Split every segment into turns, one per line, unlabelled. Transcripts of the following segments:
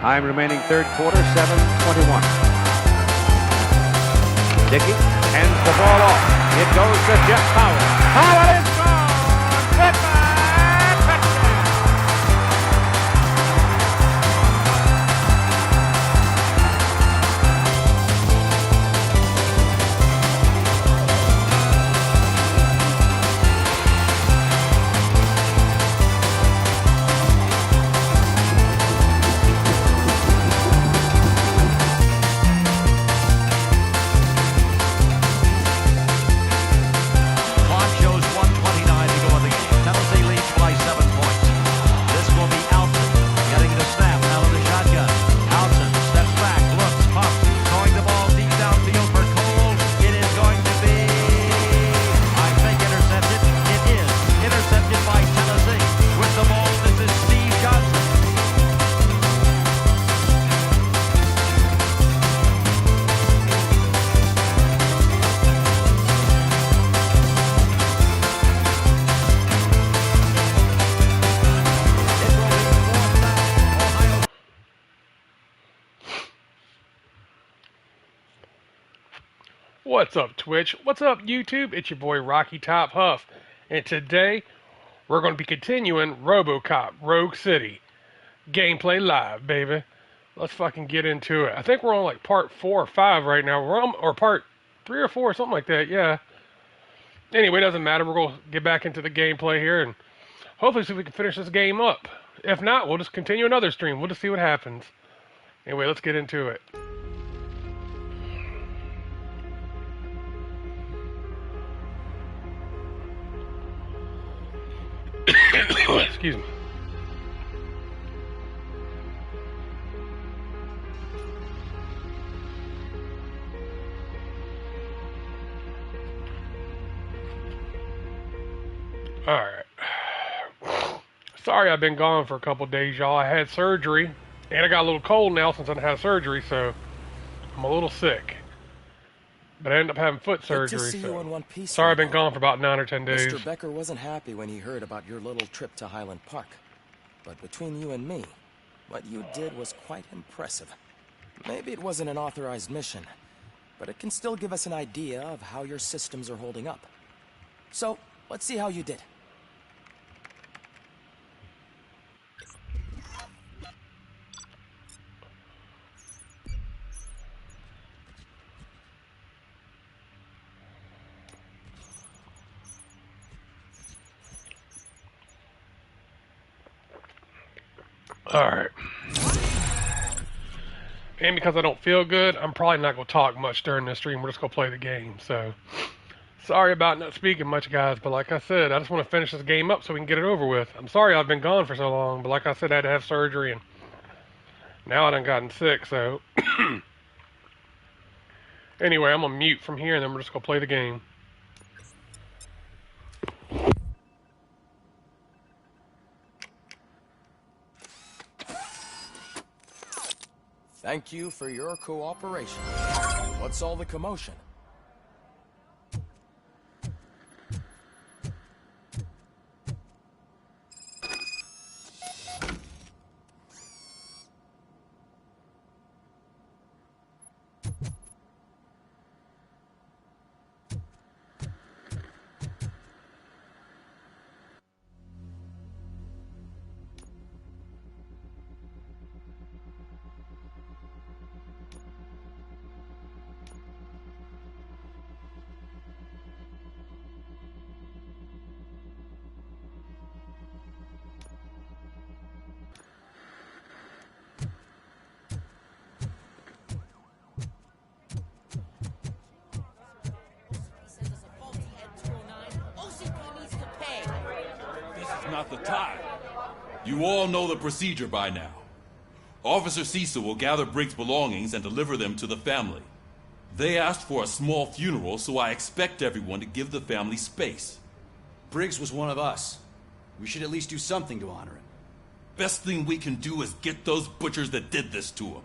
Time remaining third quarter, 7:21. Dickey hands the ball off. It goes to Jeff Powell. Powell is gone! Goodbye! Touchdown!
What's up, Twitch? What's up, YouTube? It's your boy Rocky Top Huff, and today we're going to be continuing RoboCop Rogue City gameplay live, baby. Let's fucking get into it. I think we're on like part 4 or 5 right now. We're on, or part 3 or 4, something like that. Yeah. Anyway, it doesn't matter. We're going to get back into the gameplay here and hopefully see if we can finish this game up. If not, we'll just continue another stream. We'll just see what happens. Anyway, let's get into it. Excuse me. Alright. Sorry I've been gone for a couple days, y'all. I had surgery, and I got a little cold now since I had surgery, so I'm a little sick. But I ended up having foot surgery, so sorry I've been gone for about 9 or 10 days.
Mr. Becker wasn't happy when he heard about your little trip to Highland Park. But between you and me, what you did was quite impressive. Maybe it wasn't an authorized mission, but it can still give us an idea of how your systems are holding up. So, let's see how you did.
Alright. And because I don't feel good, I'm probably not going to talk much during this stream. We're just going to play the game. So, sorry about not speaking much, guys. But like I said, I just want to finish this game up so we can get it over with. I'm sorry I've been gone for so long. But like I said, I had to have surgery. And now I done gotten sick. So, anyway, I'm going to mute from here. And then we're just going to play the game.
Thank you for your cooperation. What's all the commotion?
Not the time. You all know the procedure by now. Officer Cecil will gather Briggs' belongings and deliver them to the family. They asked for a small funeral, so I expect everyone to give the family space.
Briggs was one of us. We should at least do something to honor him.
Best thing we can do is get those butchers that did this to him.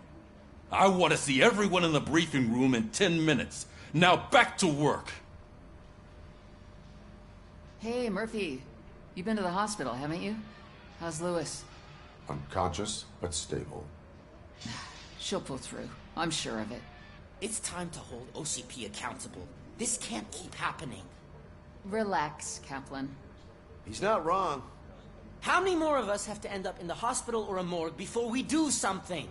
I want to see everyone in the briefing room in 10 minutes. Now back to work.
Hey, Murphy. You've been to the hospital, haven't you? How's Lewis?
Unconscious, but stable.
She'll pull through. I'm sure of it.
It's time to hold OCP accountable. This can't keep happening.
Relax, Kaplan.
He's not wrong.
How many more of us have to end up in the hospital or a morgue before we do something?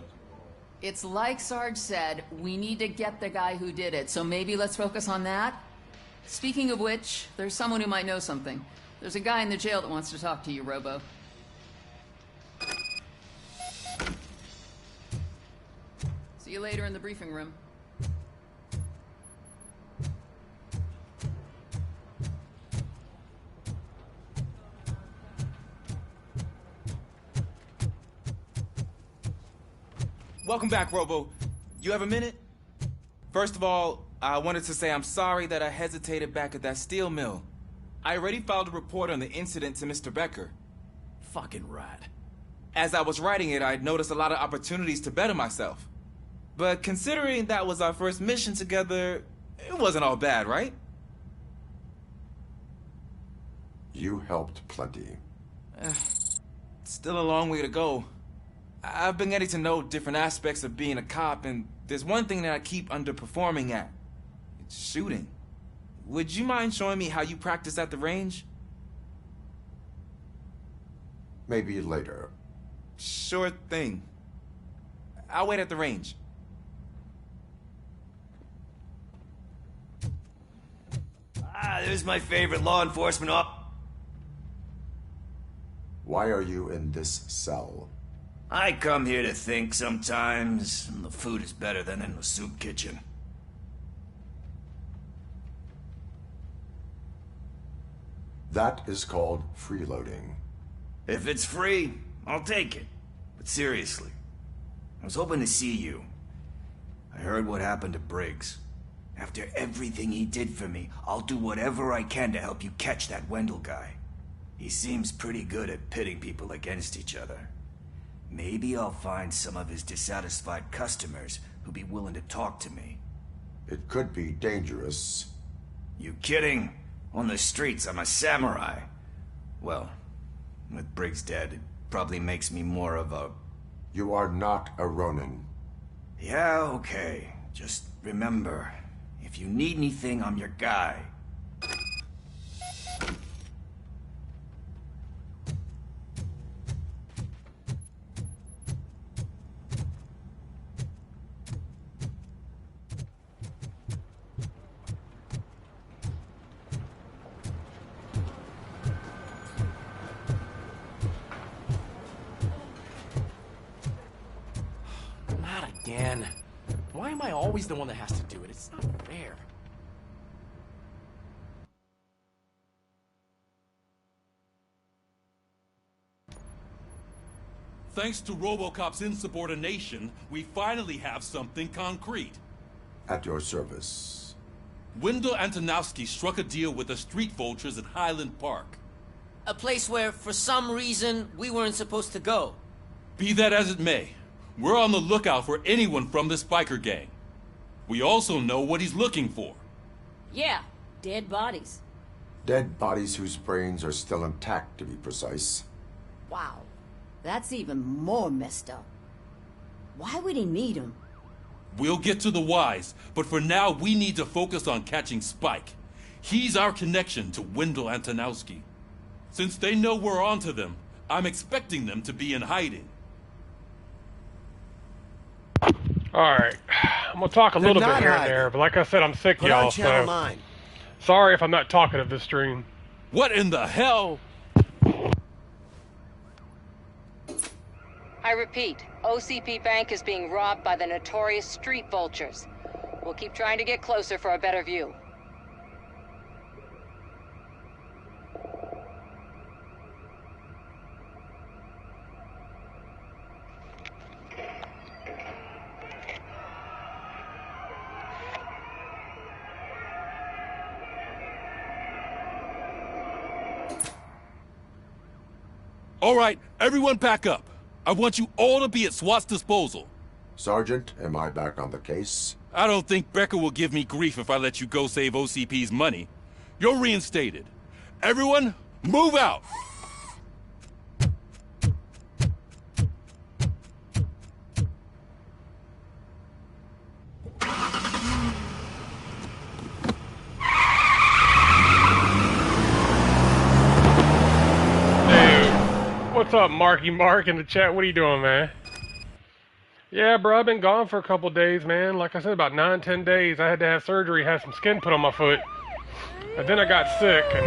It's like Sarge said, we need to get the guy who did it, so maybe let's focus on that? Speaking of which, there's someone who might know something. There's a guy in the jail that wants to talk to you, Robo. See you later in the briefing room.
Welcome back, Robo. You have a minute? First of all, I wanted to say I'm sorry that I hesitated back at that steel mill. I already filed a report on the incident to Mr. Becker.
Fucking rat.
As I was writing it, I'd noticed a lot of opportunities to better myself. But considering that was our first mission together, it wasn't all bad, right?
You helped plenty.
Still a long way to go. I've been getting to know different aspects of being a cop, and there's one thing that I keep underperforming at. It's shooting. Would you mind showing me how you practice at the range?
Maybe later.
Sure thing. I'll wait at the range.
There's my favorite law enforcement
Why are you in this cell?
I come here to think sometimes, and the food is better than in the soup kitchen.
That is called freeloading.
If it's free, I'll take it. But seriously, I was hoping to see you. I heard what happened to Briggs. After everything he did for me, I'll do whatever I can to help you catch that Wendell guy. He seems pretty good at pitting people against each other. Maybe I'll find some of his dissatisfied customers who'll be willing to talk to me.
It could be dangerous.
You kidding? On the streets, I'm a samurai. Well, with Briggs dead, it probably makes me more of a...
You are not a Ronin.
Yeah, okay. Just remember, if you need anything, I'm your guy.
Not again. Why am I always the one that has to do it? It's not fair.
Thanks to RoboCop's insubordination, we finally have something concrete.
At your service.
Wendell Antonowski struck a deal with the street vultures at Highland Park.
A place where, for some reason, we weren't supposed to go.
Be that as it may, we're on the lookout for anyone from this biker gang. We also know what he's looking for.
Yeah, dead bodies.
Dead bodies whose brains are still intact, to be precise.
Wow, that's even more messed up. Why would he need them?
We'll get to the whys, but for now we need to focus on catching Spike. He's our connection to Wendell Antonowski. Since they know we're onto them, I'm expecting them to be in hiding.
Alright, I'm gonna talk a little bit here and there, but like I said, I'm sick,
Put
y'all,
on channel
so
9.
sorry if I'm not talkative this stream.
What in the hell?
I repeat, OCP Bank is being robbed by the notorious street vultures. We'll keep trying to get closer for a better view.
All right, everyone pack up. I want you all to be at SWAT's disposal.
Sergeant, am I back on the case?
I don't think Becker will give me grief if I let you go save OCP's money. You're reinstated. Everyone, move out!
What's up, Marky Mark in the chat? What are you doing, man? Yeah, bro, I've been gone for a couple days, man. Like I said, about 9-10 days. I had to have surgery, have some skin put on my foot. And then I got sick, and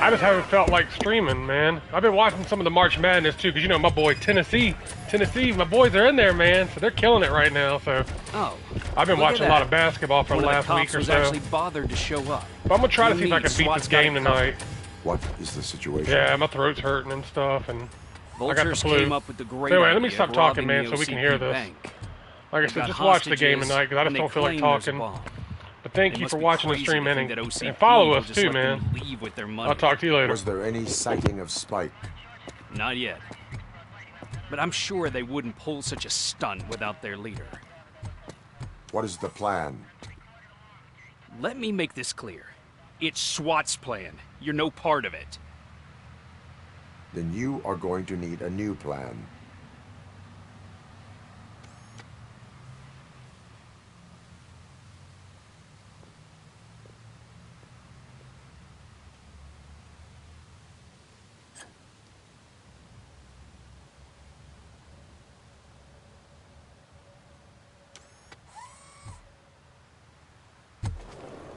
I just haven't felt like streaming, man. I've been watching some of the March Madness, too, because, you know, my boy, Tennessee, my boys are in there, man. So they're killing it right now, so.
Oh.
I've been watching a lot of basketball for the last week or so.
Actually bothered to show up.
But I'm going to try to see if I can beat this game tonight.
What is the situation?
Yeah, my throat's hurting and stuff, and I got the flu.
Came up with the great
anyway, let me stop talking, man, so we can hear this. Like I said, just watch the game tonight, because I just don't feel like talking. But thank you for watching the stream, man, and follow us, too, man. I'll talk to you later.
Was there any sighting of Spike?
Not yet. But I'm sure they wouldn't pull such a stunt without their leader.
What is the plan?
Let me make this clear. It's SWAT's plan. You're no part of it.
Then you are going to need a new plan.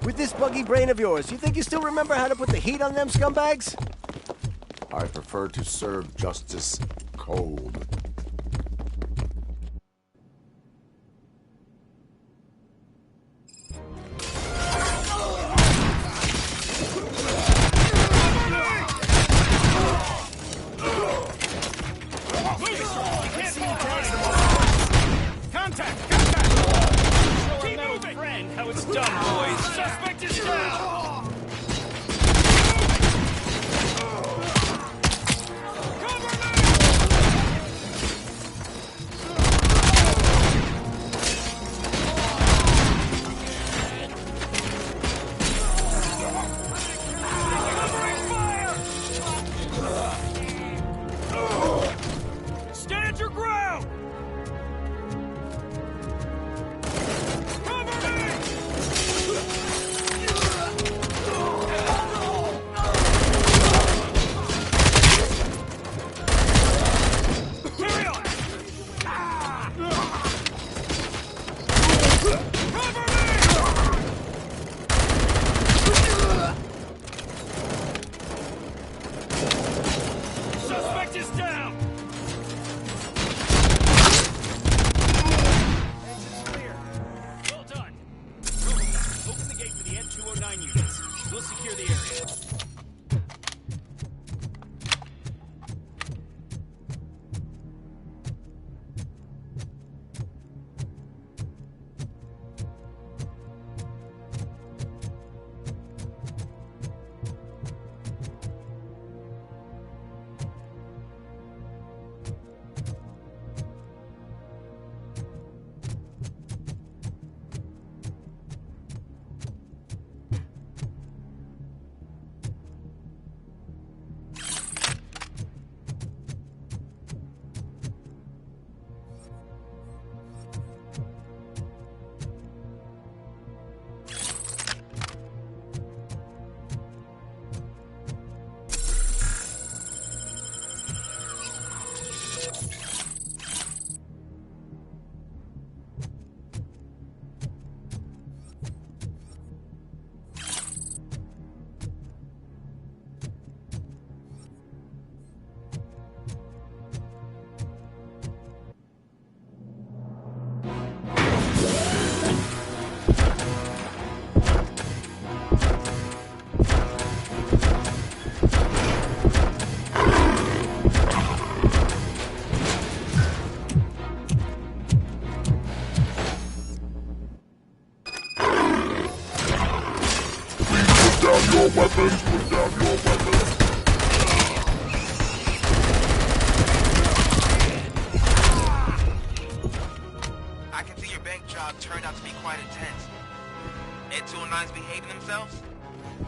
With this buggy brain of yours, you think you still remember how to put the heat on them scumbags?
I prefer to serve justice cold.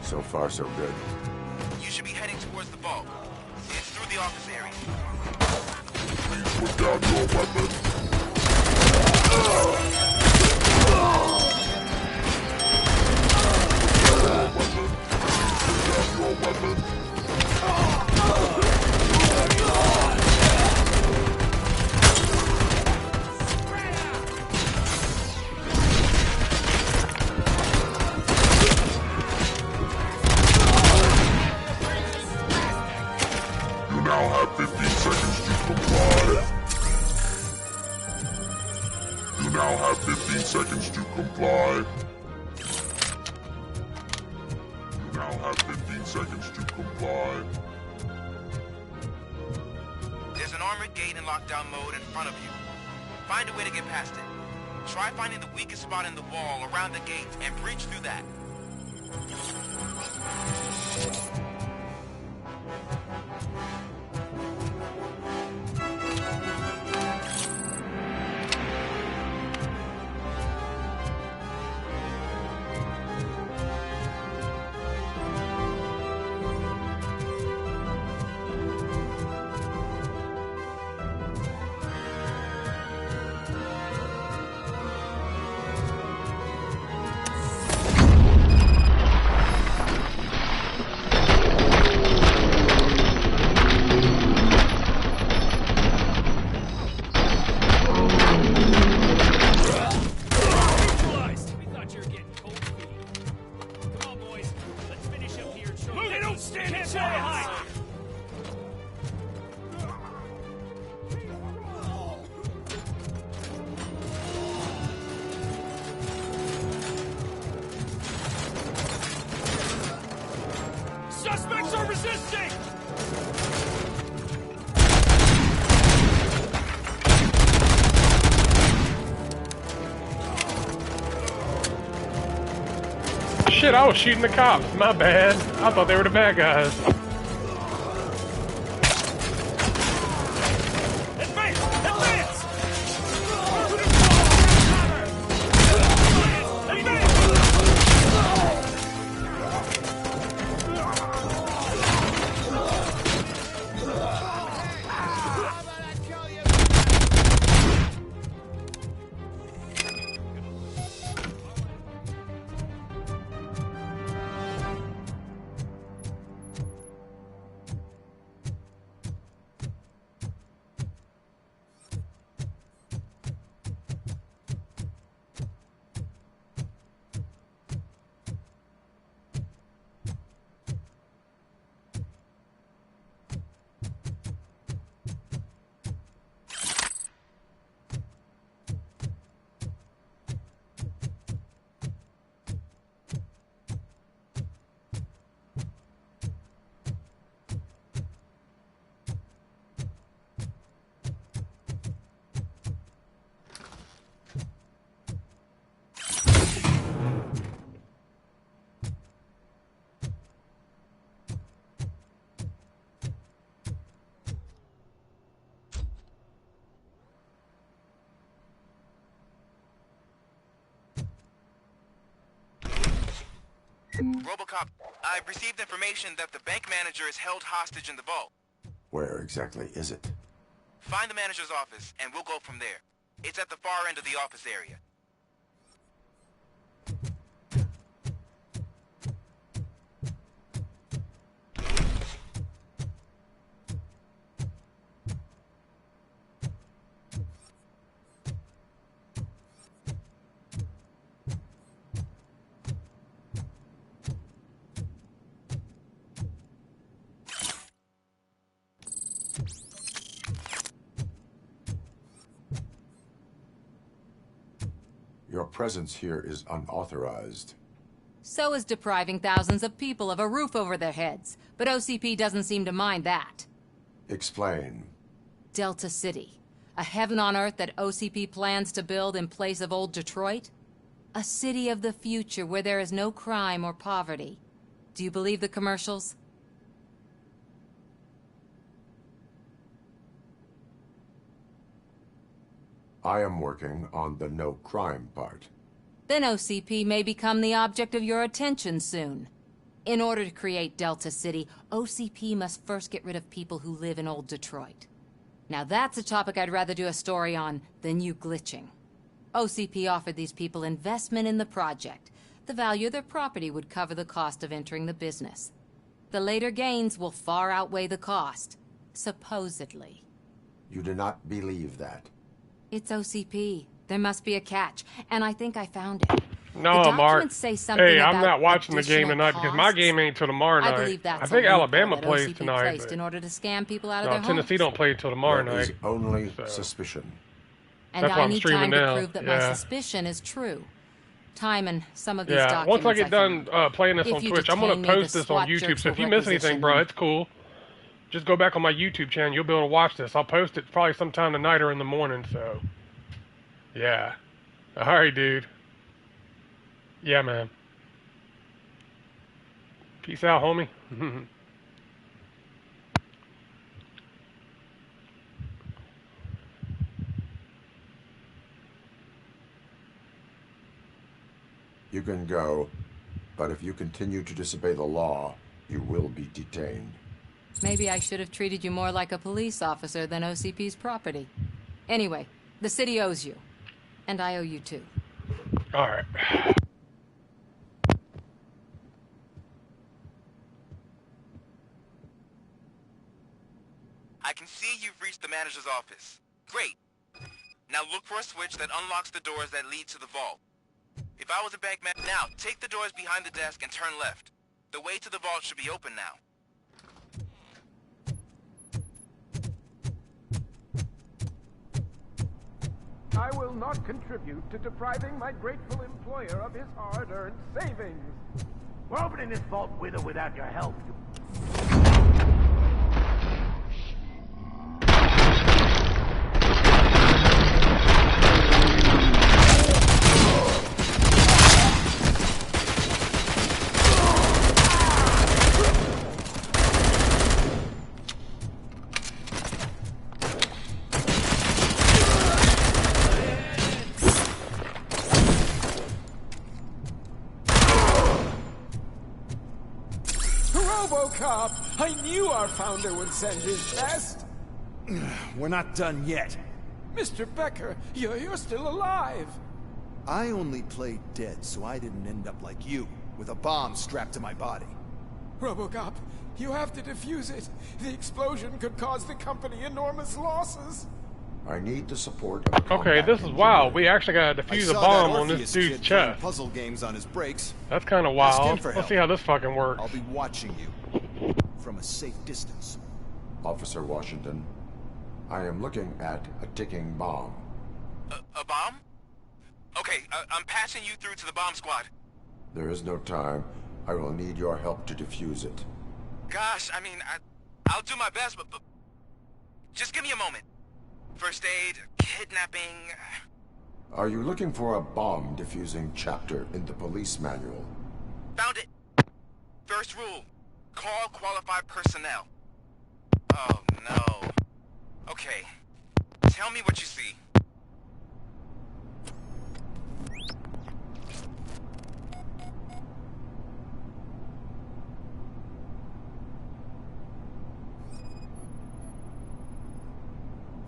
So far, so good.
You should be heading towards the vault. It's through the office area.
Please put down your weapon. Put down your weapon.
now have 15 seconds to comply. You now have 15 seconds to comply. You now have 15 seconds to comply.
There's an armored gate in lockdown mode in front of you. Find a way to get past it. Try finding the weakest spot in the wall around the gate and breach through that.
Suspects are resisting!
Shit, I was shooting the cops. My bad. I thought they were the bad guys.
RoboCop, I've received information that the bank manager is held hostage in the vault.
Where exactly is it?
Find the manager's office, and we'll go from there. It's at the far end of the office area.
Your presence here is unauthorized.
So is depriving thousands of people of a roof over their heads. But OCP doesn't seem to mind that.
Explain.
Delta City. A heaven on earth that OCP plans to build in place of old Detroit? A city of the future where there is no crime or poverty. Do you believe the commercials?
I am working on the no crime part.
Then OCP may become the object of your attention soon. In order to create Delta City, OCP must first get rid of people who live in old Detroit. Now that's a topic I'd rather do a story on than you glitching. OCP offered these people investment in the project. The value of their property would cover the cost of entering the business. The later gains will far outweigh the cost, supposedly.
You do not believe that?
It's OCP. There must be a catch, and I think I found it.
No,
The
Mark.
documents say something
Hey, I'm
about
not watching the game
additional
tonight because my
costs.
game ain't till tomorrow night.
I believe that's
I think
a loophole
Alabama
that
plays
OCP
tonight.
placed
But
in order to scam people out of
no,
their
Tennessee
homes.
don't play till tomorrow
There is
night.
only
so.
suspicion.
And
That's why
I
I'm
need
streaming
time to
now.
prove that my suspicion is true. Time and some of these
Yeah,
documents
once I get done playing this
If
on
you
Twitch, I'm going
detain
to
me,
post
the
this on
SWAT
YouTube.
jerks
So if
will
you miss anything,
requisition
bro,
them.
it's cool. Just go back on my YouTube channel. You'll be able to watch this. I'll post it probably sometime tonight or in the morning. So, yeah. All right, dude. Yeah, man. Peace out, homie.
You can go, but if you continue to disobey the law, you will be detained.
Maybe I should have treated you more like a police officer than OCP's property. Anyway, the city owes you. And I owe you too.
All right.
I can see you've reached the manager's office. Great. Now look for a switch that unlocks the doors that lead to the vault. If I was a bank man, now take the doors behind the desk and turn left. The way to the vault should be open now.
I will not contribute to depriving my grateful employer of his hard-earned savings. We're opening this vault with or without your help. RoboCop! I knew our founder would send his best!
We're not done yet.
Mr. Becker, you're still alive!
I only played dead so I didn't end up like you, with a bomb strapped to my body.
RoboCop, you have to defuse it. The explosion could cause the company enormous losses.
I need the support of a
Okay, this is wild. We actually got to defuse a bomb on this dude's chest.
Puzzle games on his breaks.
That's kind of
Ask him
wild.
for
Let's
help.
see how this fucking works.
I'll be watching you from a safe distance.
Officer Washington, I am looking at a ticking bomb.
A bomb? Okay, I'm passing you through to the bomb squad.
There is no time. I will need your help to defuse it.
Gosh, I mean, I'll do my best, but just give me a moment. First aid, kidnapping...
Are you looking for a bomb defusing chapter in the police manual?
Found it. First rule, call qualified personnel. Oh, no. Okay, tell me what you see.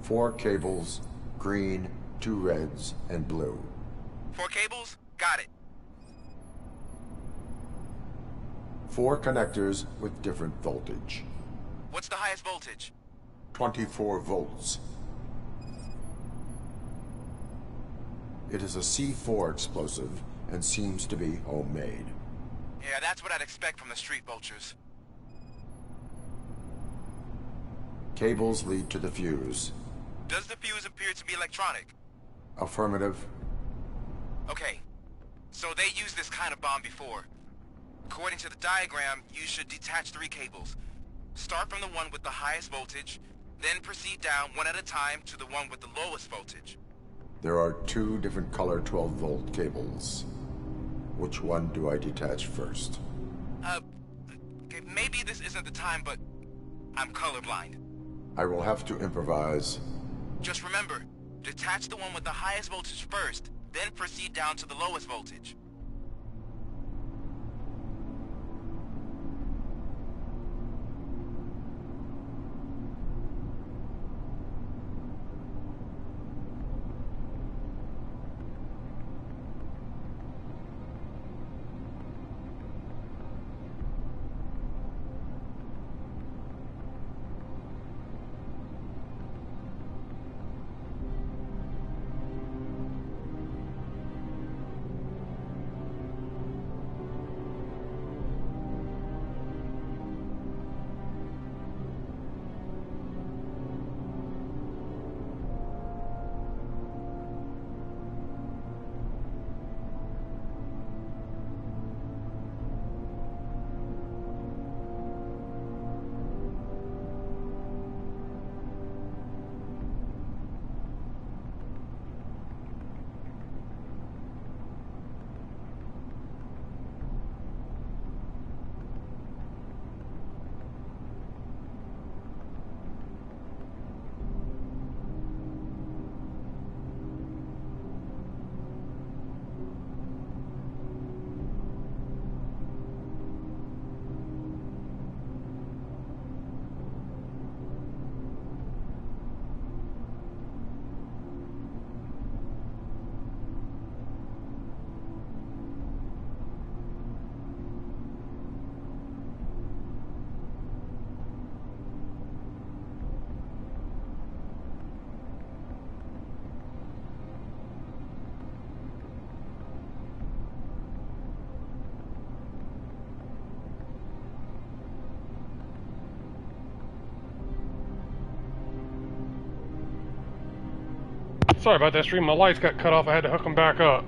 Four cables, green, 2 reds, and blue.
4 cables? Got it.
4 connectors with different voltage.
What's the highest voltage?
24 volts. It is a C4 explosive and seems to be homemade.
Yeah, that's what I'd expect from the street vultures.
Cables lead to the fuse.
Does the fuse appear to be electronic?
Affirmative.
Okay, so they used this kind of bomb before. According to the diagram, you should detach 3 cables. Start from the one with the highest voltage, then proceed down one at a time to the one with the lowest voltage.
There are 2 different color 12-volt cables. Which one do I detach first?
Okay, maybe this isn't the time, but I'm colorblind.
I will have to improvise.
Just remember, detach the one with the highest voltage first, then proceed down to the lowest voltage.
Sorry about that, stream. My lights got cut off. I had to hook them back up.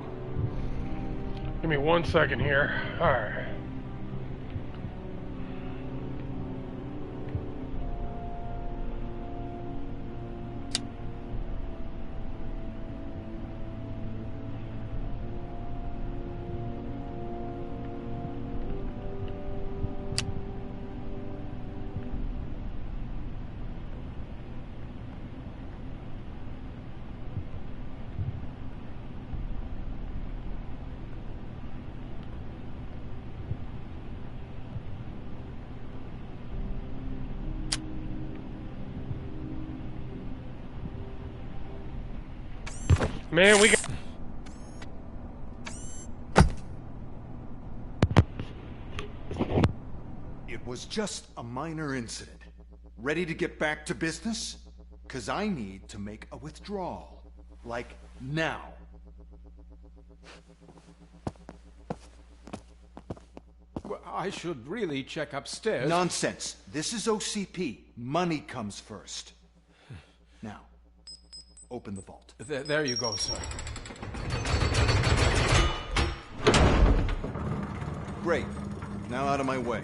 Give me 1 second here. Alright. Man, we got...
It was just a minor incident. Ready to get back to business? 'Cause I need to make a withdrawal. Like, now.
Well, I should really check upstairs.
Nonsense. This is OCP. Money comes first. Now, open the vault.
There you go, sir.
Great. Now out of my way.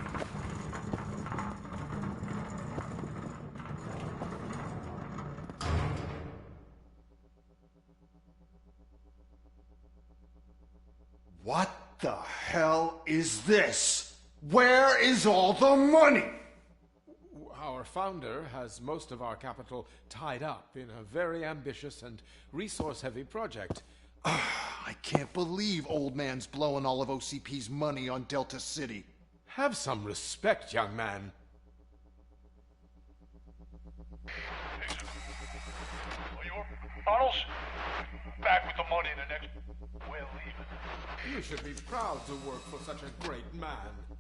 What the hell is this? Where is all the money?
Our founder has most of our capital tied up in a very ambitious and resource-heavy project.
I can't believe old man's blowing all of OCP's money on Delta City.
Have some respect, young man.
Bottles? Back with the money in the next... We'll leave it.
You should be proud to work for such a great man.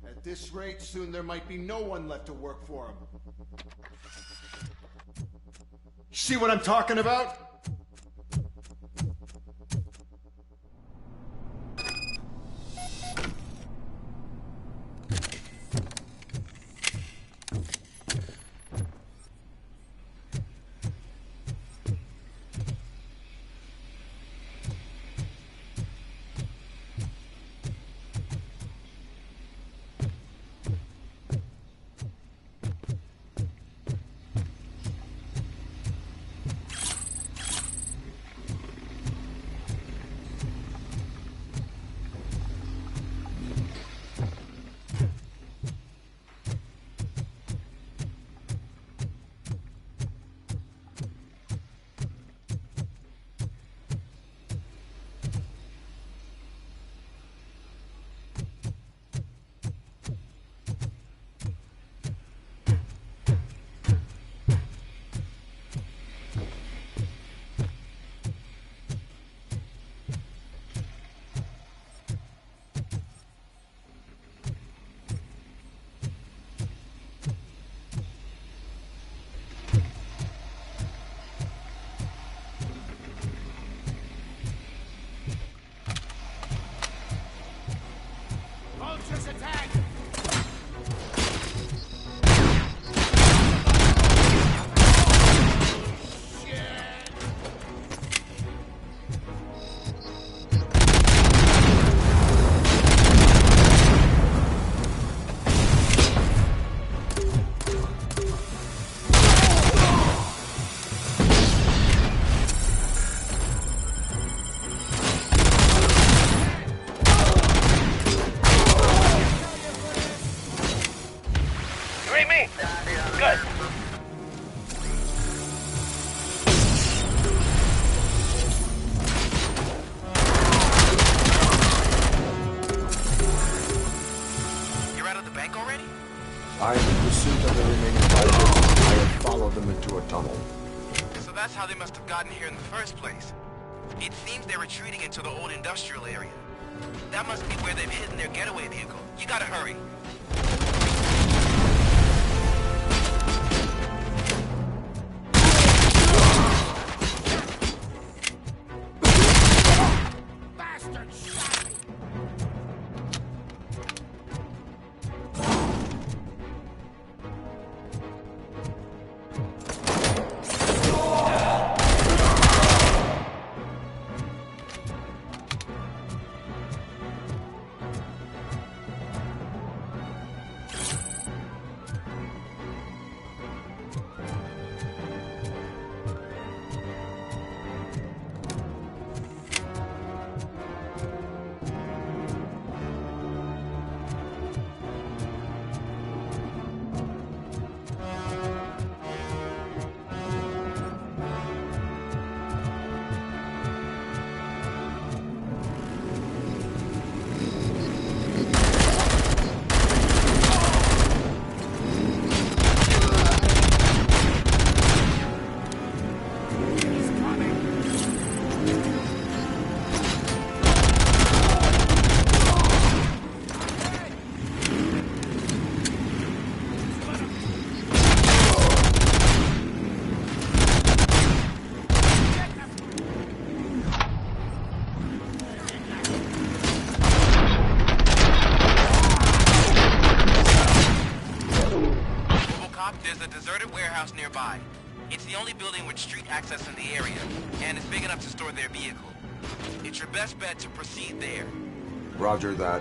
At this rate, soon there might be no one left to work for him. See what I'm talking about?
I am in pursuit of the remaining fighters. I have followed them into a tunnel.
So that's how they must have gotten here in the first place. It seems they're retreating into the old industrial area. That must be where they've hidden their getaway vehicle. You gotta hurry. It's the only building with street access in the area, and it's big enough to store their vehicle. It's your best bet to proceed there.
Roger that.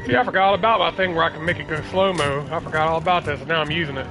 See, I forgot all about my thing where I can make it go slow-mo. I forgot all about this, and now I'm using it.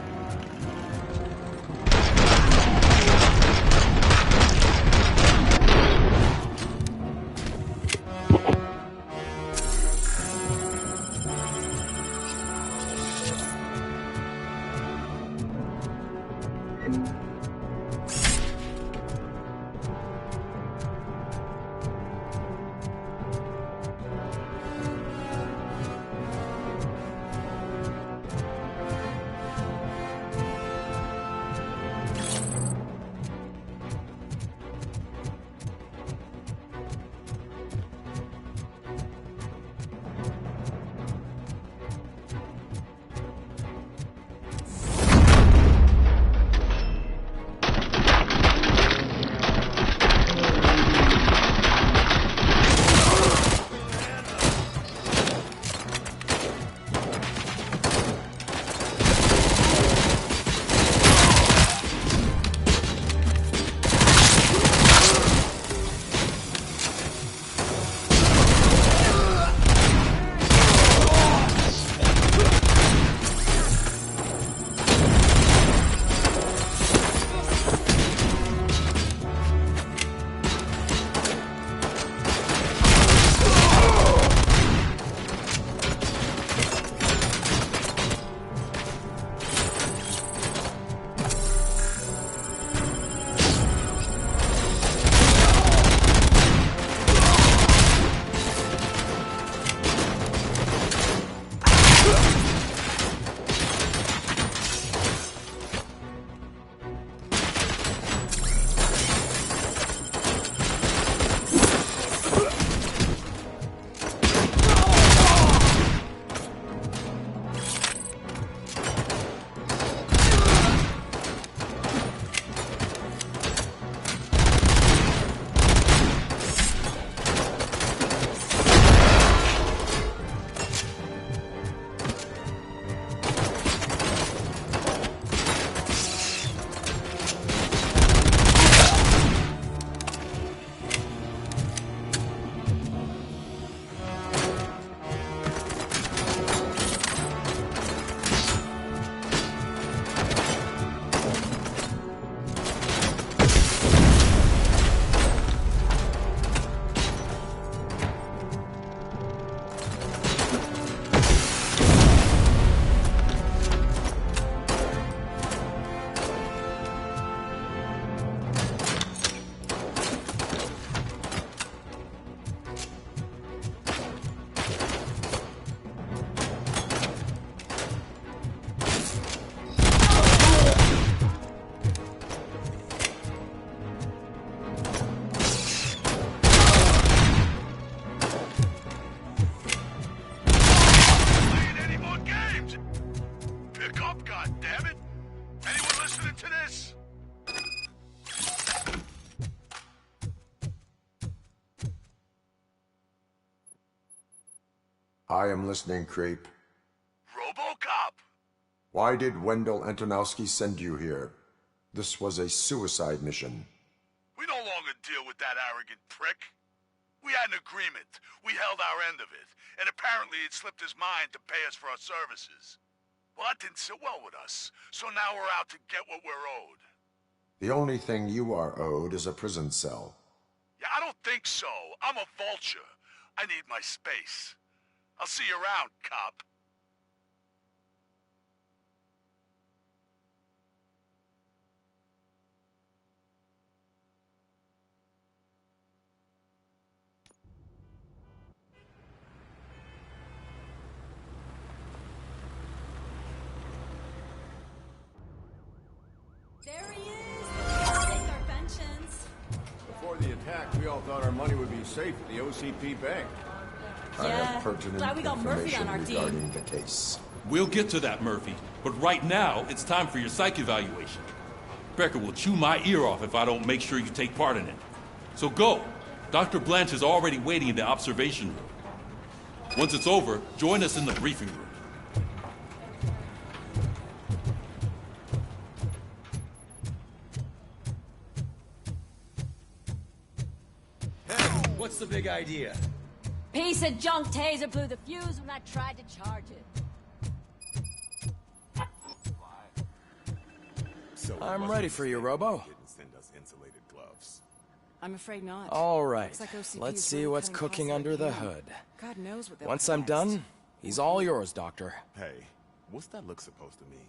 I am listening, creep.
RoboCop!
Why did Wendell Antonowski send you here? This was a suicide mission.
We no longer deal with that arrogant prick. We had an agreement. We held our end of it. And apparently it slipped his mind to pay us for our services. Well, that didn't sit well with us. So now we're out to get what we're owed.
The only thing you are owed is a prison cell.
Yeah, I don't think so. I'm a vulture. I need my space. I'll see you around, cop.
There he is! We'll take our pensions.
Before the attack, we all thought our money would be safe at the OCP bank.
I have pertinent
glad we got Murphy
information
on our team.
regarding the case.
We'll get to that, Murphy. But right now, it's time for your psych evaluation. Becker will chew my ear off if I don't make sure you take part in it. So go. Dr. Blanche is already waiting in the observation room. Once it's over, join us in the briefing room.
What's the big idea?
Piece of junk taser blew the fuse when I tried to charge it.
I'm ready for you, Robo.
I'm afraid not.
All right.
Looks like OCP
Let's
is
see
really
what's
cutting
cooking
costs
under
like
the
hell.
hood.
God knows what they'll
Once
do
I'm
next.
done, he's all yours, Doctor.
Hey, what's that look supposed to mean?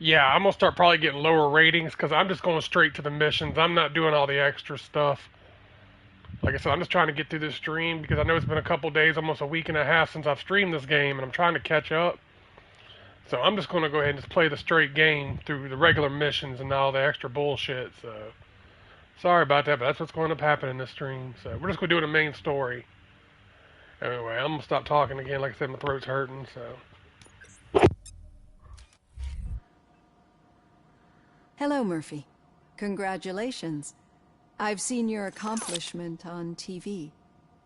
Yeah, I'm gonna start probably getting lower ratings because I'm just going straight to the missions. I'm not doing all the extra stuff. Like I said, I'm just trying to get through this stream because I know it's been a couple days, almost a week and a half since I've streamed this game, and I'm trying to catch up. So I'm just going to go ahead and just play the straight game through the regular missions and all the extra bullshit. So sorry about that, but that's what's going to happen in this stream. So we're just going to do the main story. Anyway, I'm going to stop talking again. Like I said, my throat's hurting, so...
Hello, Murphy. Congratulations. I've seen your accomplishment on TV.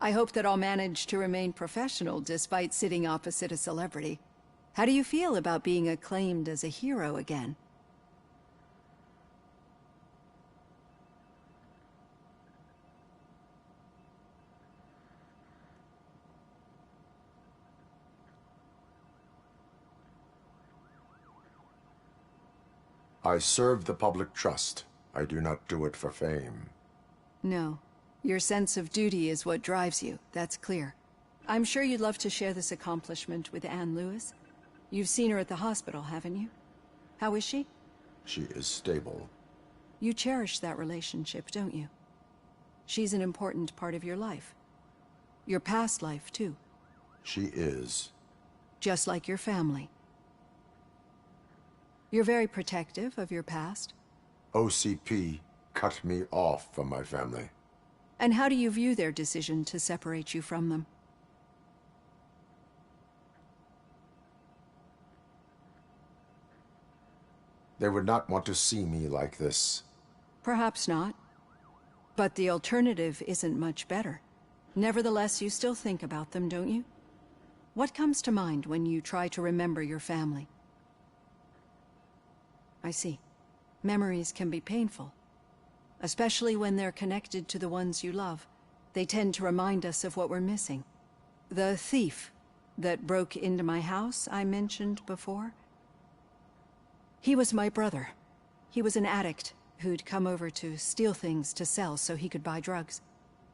I hope that I'll manage to remain professional despite sitting opposite a celebrity. How do you feel about being acclaimed as a hero again?
I serve the public trust. I do not do it for fame.
No. Your sense of duty is what drives you, that's clear. I'm sure you'd love to share this accomplishment with Anne Lewis. You've seen her at the hospital, haven't you? How is she?
She is stable.
You cherish that relationship, don't you? She's an important part of your life. Your past life, too.
She is.
Just like your family. You're very protective of your past.
OCP cut me off from my family.
And how do you view their decision to separate you from them?
They would not want to see me like this.
Perhaps not. But the alternative isn't much better. Nevertheless, you still think about them, don't you? What comes to mind when you try to remember your family? I see. Memories can be painful. Especially when they're connected to the ones you love. They tend to remind us of what we're missing. The thief that broke into my house I mentioned before? He was my brother. He was an addict who'd come over to steal things to sell so he could buy drugs.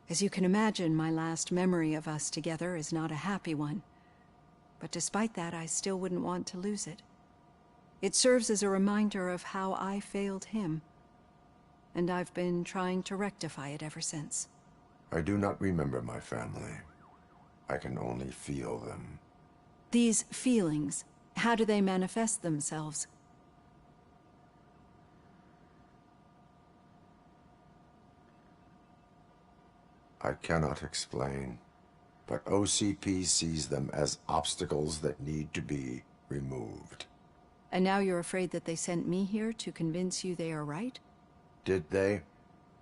As you can imagine, my last memory of us together is not a happy one. But despite that, I still wouldn't want to lose it. It serves as a reminder of how I failed him. And I've been trying to rectify it ever since.
I do not remember my family. I can only feel them.
These feelings, how do they manifest themselves?
I cannot explain. but OCP sees them as obstacles that need to be removed.
And now you're afraid that they sent me here to convince you they are right?
Did they?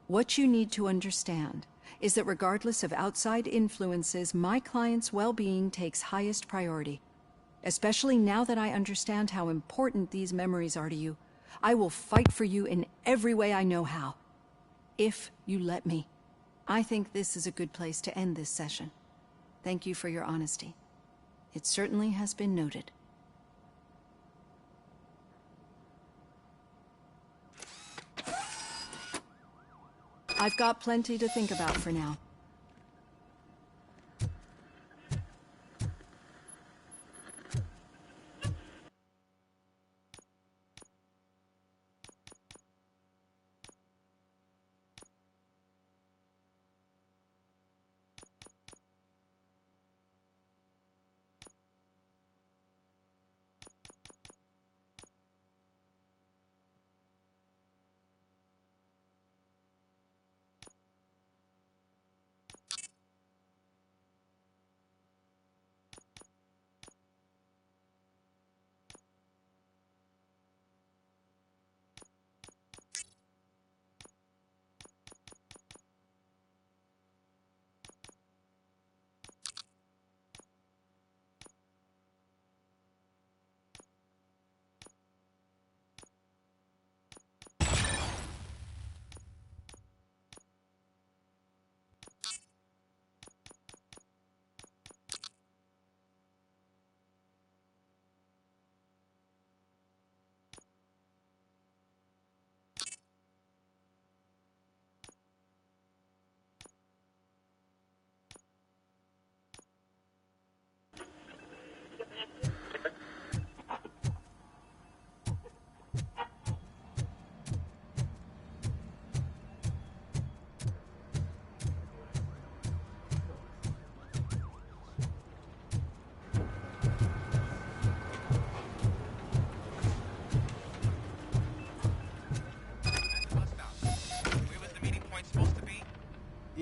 What you need to understand is that regardless of outside influences, my client's well-being takes highest priority. Especially now that I understand how important these memories are to you. I will fight for you in every way I know how. If you let me. I think this is a good place to end this session. Thank you for your honesty. It certainly has been noted. I've got plenty to think about for now.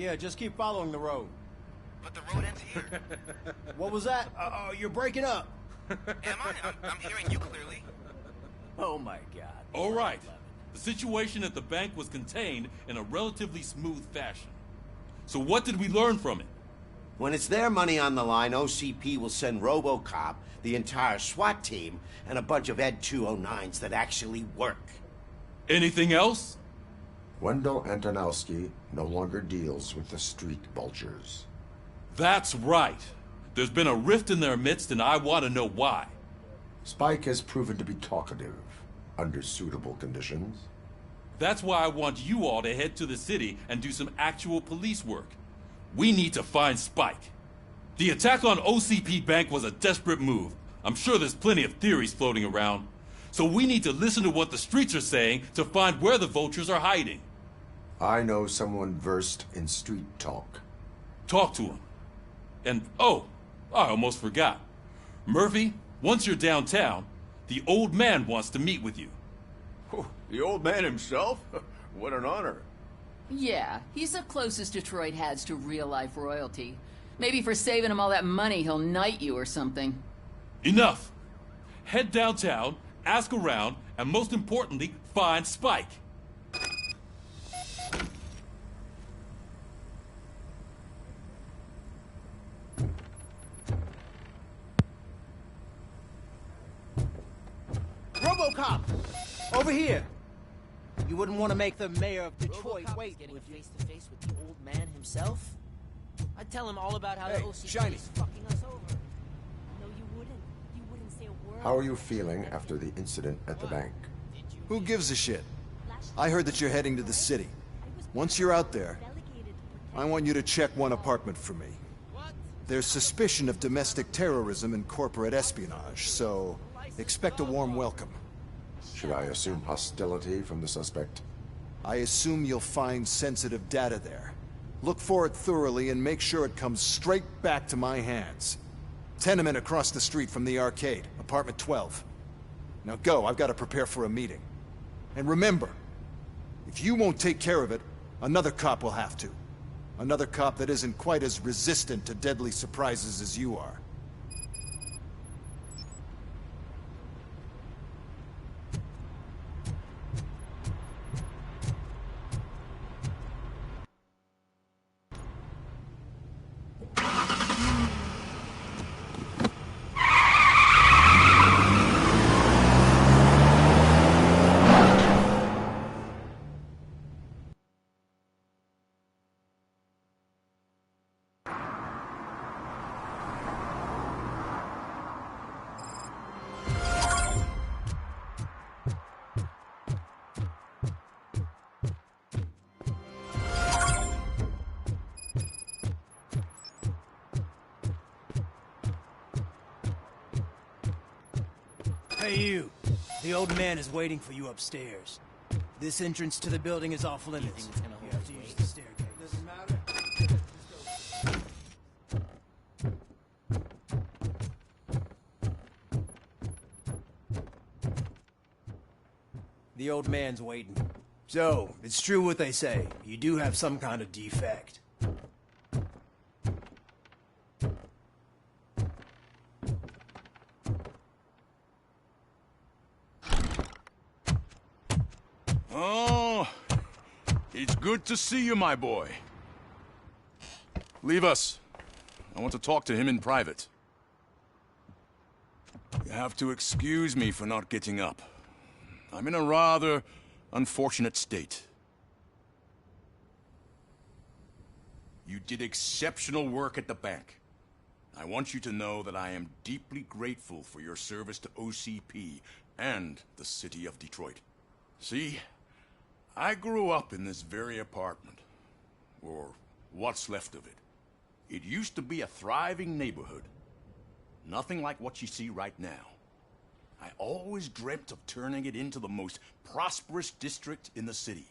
Yeah, just keep following the road.
But the road ends here.
What was that? Uh-oh, you're breaking up.
Am I? I'm hearing you clearly.
Oh my god.
All right. The situation at the bank was contained in a relatively smooth fashion. So what did we learn from it?
When it's their money on the line, OCP will send RoboCop, the entire SWAT team, and a bunch of Ed 209s that actually work.
Anything else?
Wendell Antonowski no longer deals with the street vultures.
That's right. There's been a rift in their midst, and I want to know why.
Spike has proven to be talkative, under suitable conditions.
That's why I want you all to head to the city and do some actual police work. We need to find Spike. The attack on OCP Bank was a desperate move. I'm sure there's plenty of theories floating around. So we need to listen to what the streets are saying to find where the vultures are hiding.
I know someone versed in street talk.
Talk to him. And, oh, I almost forgot. Murphy, once you're downtown, the old man wants to meet with you.
Oh, the old man himself? What an honor.
Yeah, he's the closest Detroit has to real-life royalty. Maybe for saving him all that money, he'll knight you or something.
Enough! Head downtown, ask around, and most importantly, find Spike.
RoboCop! Over here! You wouldn't want to make the mayor of Detroit
RoboCop
wait,
is getting
would you?
face to face with the old man himself. I'd tell him all about how
Hey,
the OCP
Shiny.
is fucking us over.
No, you wouldn't. You wouldn't say a word.
How are you feeling after the incident at the bank?
Who gives a shit? I heard that you're heading to the city. Once you're out there, I want you to check one apartment for me. There's suspicion of domestic terrorism and corporate espionage, so expect a warm welcome.
Should I assume hostility from the suspect?
I assume you'll find sensitive data there. Look for it thoroughly and make sure it comes straight back to my hands. Tenement across the street from the arcade, apartment 12. Now go, I've got to prepare for a meeting. And remember, if you won't take care of it, another cop will have to. Another cop that isn't quite as resistant to deadly surprises as you are.
Hey you! The old man is waiting for you upstairs. This entrance to the building is off limits. You have to use the staircase. Doesn't matter. The old man's waiting. So, it's true what they say. You do have some kind of defect.
Oh, it's good to see you, my boy. Leave us. I want to talk to him in private. You have to excuse me for not getting up. I'm in a rather unfortunate state. You did exceptional work at the bank. I want you to know that I am deeply grateful for your service to OCP and the city of Detroit. See, I grew up in this very apartment, or what's left of it. It used to be a thriving neighborhood. Nothing like what you see right now. I always dreamt of turning it into the most prosperous district in the city.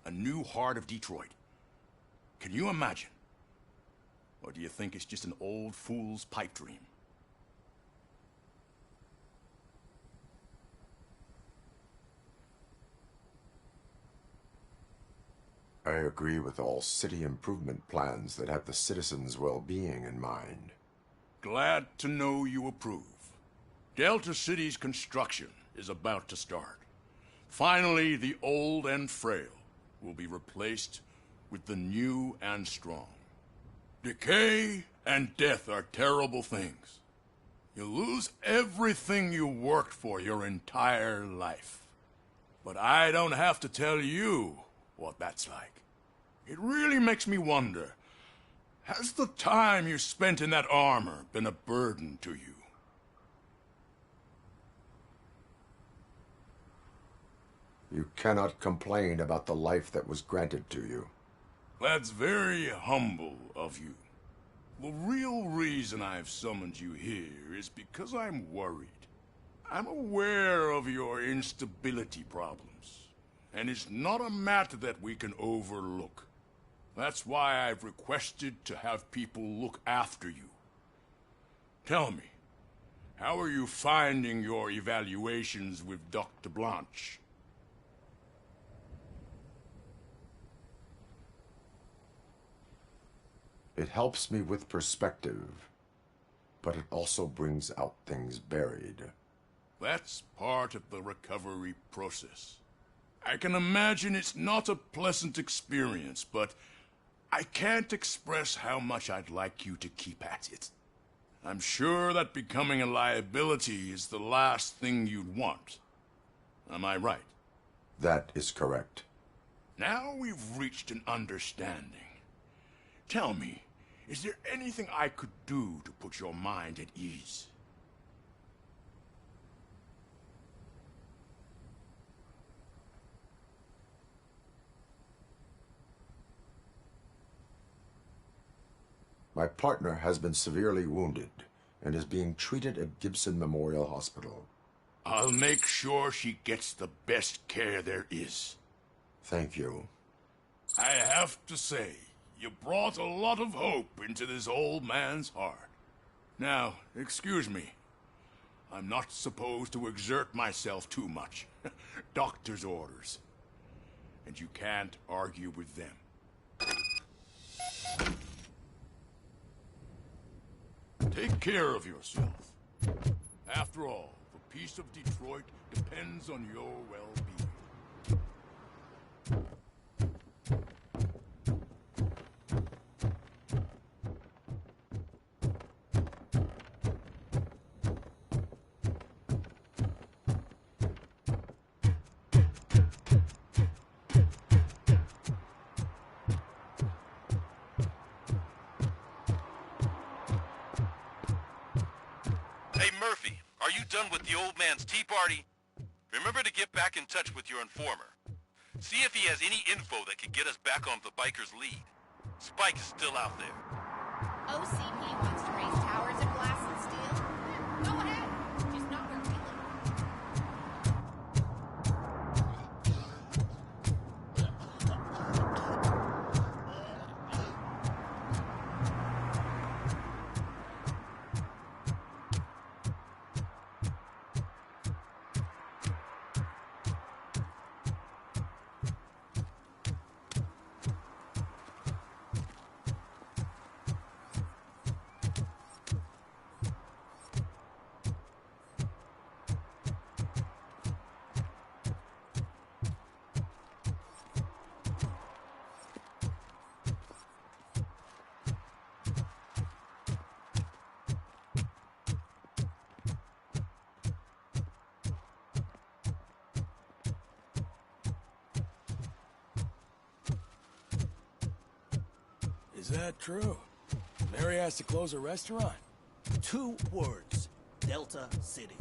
A new heart of Detroit. Can you imagine? Or do you think it's just an old fool's pipe dream?
I agree with all city improvement plans that have the citizens' well-being in mind.
Glad to know you approve. Delta City's construction is about to start. Finally, the old and frail will be replaced with the new and strong. Decay and death are terrible things. You lose everything you worked for your entire life. But I don't have to tell you what that's like. It really makes me wonder, has the time you spent in that armor been a burden to you?
You cannot complain about the life that was granted to you.
That's very humble of you. The real reason I've summoned you here is because I'm worried. I'm aware of your instability problems, and it's not a matter that we can overlook. That's why I've requested to have people look after you. Tell me, how are you finding your evaluations with Dr. Blanche?
It helps me with perspective, but it also brings out things buried.
That's part of the recovery process. I can imagine it's not a pleasant experience, but I can't express how much I'd like you to keep at it. I'm sure that becoming a liability is the last thing you'd want. Am I right?
That is correct.
Now we've reached an understanding. Tell me, is there anything I could do to put your mind at ease?
My partner has been severely wounded and is being treated at Gibson Memorial Hospital.
I'll make sure she gets the best care there is.
Thank you.
I have to say, you brought a lot of hope into this old man's heart. Now, excuse me. I'm not supposed to exert myself too much. Doctor's orders. And you can't argue with them.
Take care of yourself. After all, the peace of Detroit depends on your well-being.
Hey, Murphy, are you done with the old man's tea party? Remember to get back in touch with your informer. See if he has any info that could get us back on the biker's lead. Spike is still out there.
OCP wants to raise towers of glass and steel. Go ahead. Just not where we live.
Is that true? Mary has to close a restaurant?
2 words. Delta City.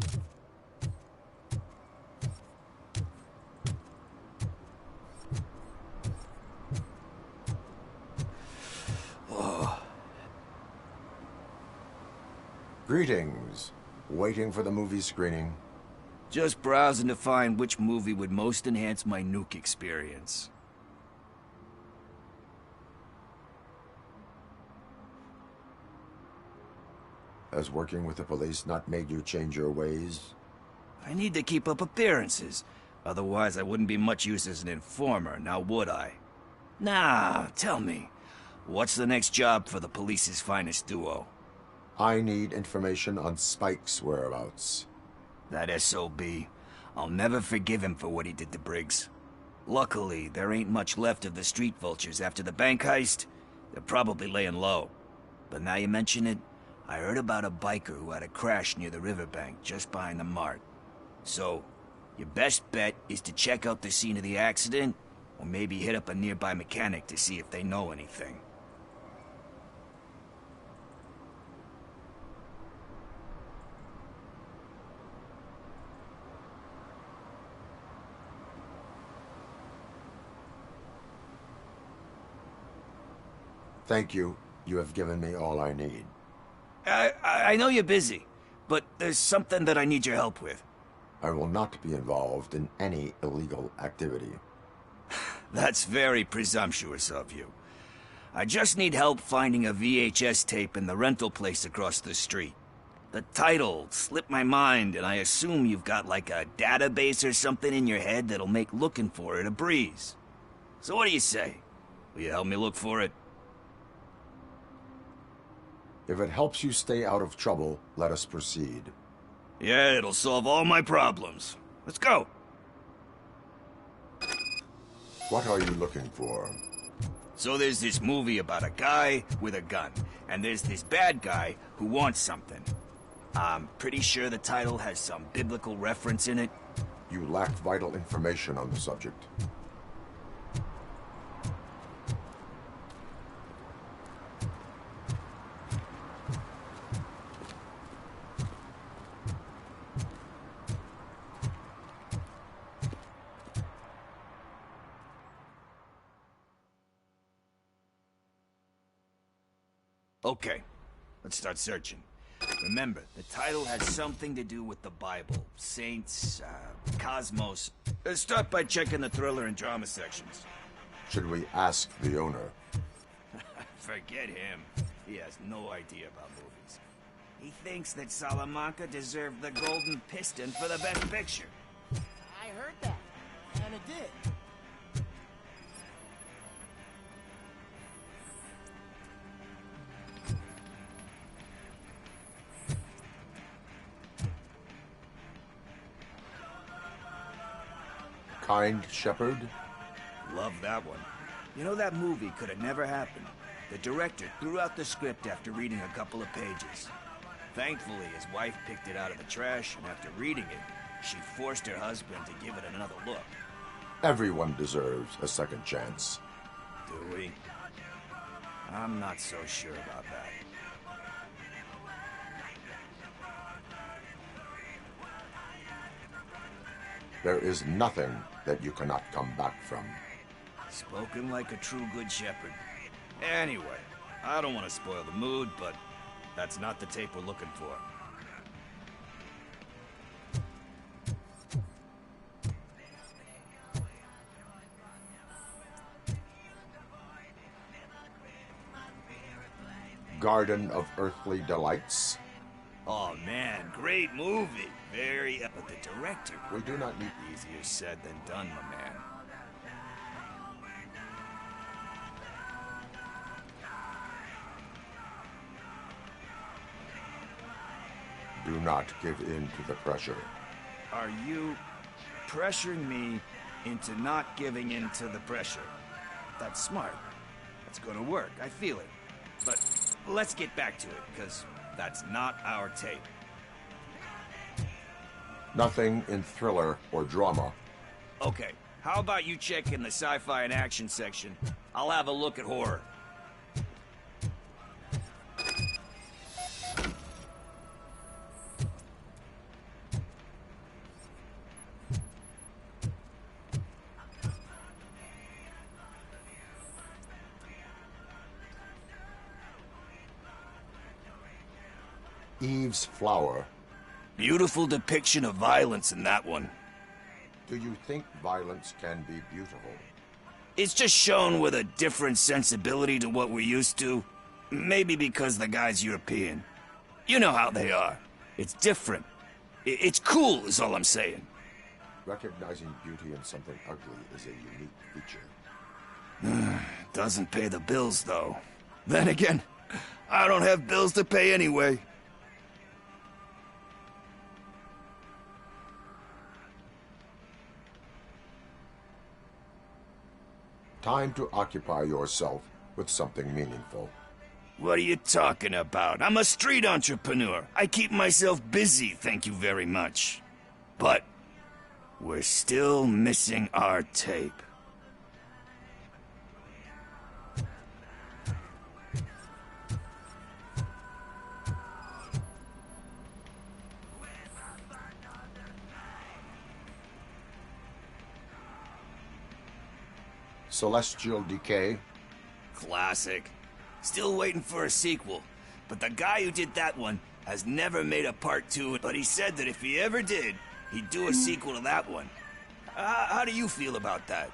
Greetings. Waiting for the movie screening?
Just browsing to find which movie would most enhance my nuke experience.
Has working with the police not made you change your ways?
I need to keep up appearances. Otherwise, I wouldn't be much use as an informer, now would I? Nah, tell me. What's the next job for the police's finest duo?
I need information on Spike's whereabouts.
That SOB. I'll never forgive him for what he did to Briggs. Luckily, there ain't much left of the street vultures after the bank heist. They're probably laying low. But now you mention it, I heard about a biker who had a crash near the riverbank just behind the mart. So, your best bet is to check out the scene of the accident, or maybe hit up a nearby mechanic to see if they know anything.
Thank you. You have given me all I need.
I know you're busy, but there's something that I need your help with.
I will not be involved in any illegal activity.
That's very presumptuous of you. I just need help finding a VHS tape in the rental place across the street. The title slipped my mind, and I assume you've got like a database or something in your head that'll make looking for it a breeze. So what do you say? Will you help me look for it?
If it helps you stay out of trouble, let us proceed.
Yeah, it'll solve all my problems. Let's go.
What are you looking for?
So there's this movie about a guy with a gun, and there's this bad guy who wants something. I'm pretty sure the title has some biblical reference in it.
You lack vital information on the subject.
Okay, let's start searching. Remember, the title has something to do with the Bible, saints, cosmos. Start by checking the thriller and drama sections.
Should we ask the owner?
Forget him. He has no idea about movies. He thinks that Salamanca deserved the Golden Piston for the Best Picture.
I heard that, and it did.
kind shepherd?
Love that one. You know, that movie could have never happened. The director threw out the script after reading a couple of pages. Thankfully, his wife picked it out of the trash, and after reading it, she forced her husband to give it another look.
Everyone deserves a second chance.
Do we? I'm not so sure about that.
There is nothing that you cannot come back from.
Spoken like a true good shepherd. Anyway, I don't want to spoil the mood, but that's not the tape we're looking for.
Garden of Earthly Delights?
Oh man, great movie. Very, but the director...
We do not need...
Easier said than done, my man.
Do not give in to the pressure.
Are you pressuring me into not giving in to the pressure? That's smart. That's gonna work. I feel it. But let's get back to it, because that's not our tape.
Nothing in thriller or drama.
Okay, how about you check in the sci-fi and action section? I'll have a look at horror.
Eve's Flower.
Beautiful depiction of violence in that one.
Do you think violence can be beautiful?
It's just shown with a different sensibility to what we're used to. Maybe because the guy's European. You know how they are. It's different. It's cool, is all I'm saying.
Recognizing beauty in something ugly is a unique feature.
Doesn't pay the bills, though. Then again, I don't have bills to pay anyway.
Time to occupy yourself with something meaningful.
What are you talking about? I'm a street entrepreneur. I keep myself busy, thank you very much. But we're still missing our tape.
Celestial Decay?
Classic. Still waiting for a sequel. But the guy who did that one has never made a part 2, but he said that if he ever did, he'd do a sequel to that one. How do you feel about that?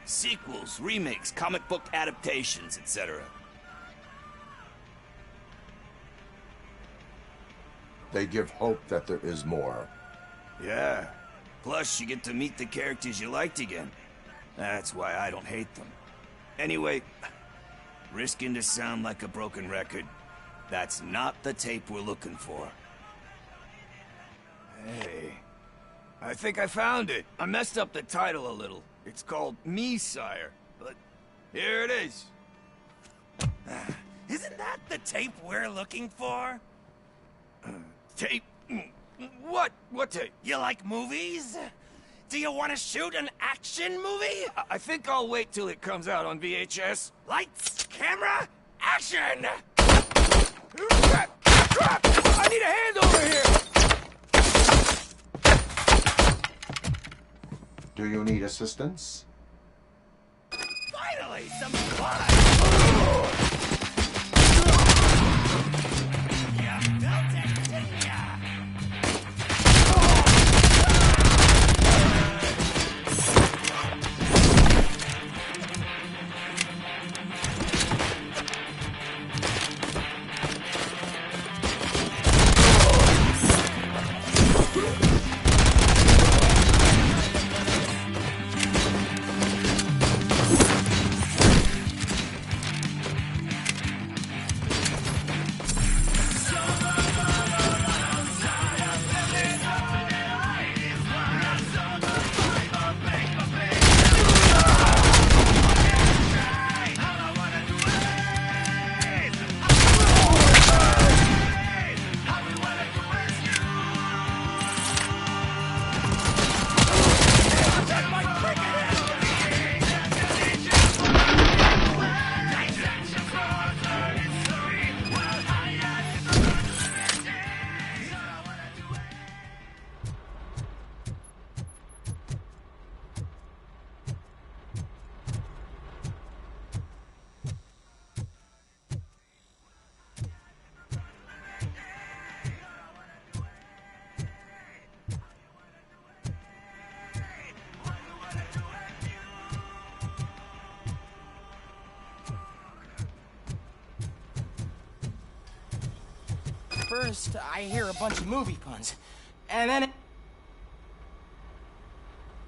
Sequels, remakes, comic book adaptations, etc.
They give hope that there is more.
Yeah. Plus, you get to meet the characters you liked again. That's why I don't hate them. Anyway, risking to sound like a broken record, that's not the tape we're looking for. Hey, I think I found it. I messed up the title a little. It's called Me, Sire, but here it is.
Isn't that the tape we're looking for?
Tape? What? What tape?
You like movies? Do you want to shoot an action movie?
I think I'll wait till it comes out on VHS.
Lights, camera, action!
Crap! Crap! I need a hand over here!
Do you need assistance?
Finally, some fun! First, I hear a bunch of movie puns. And then...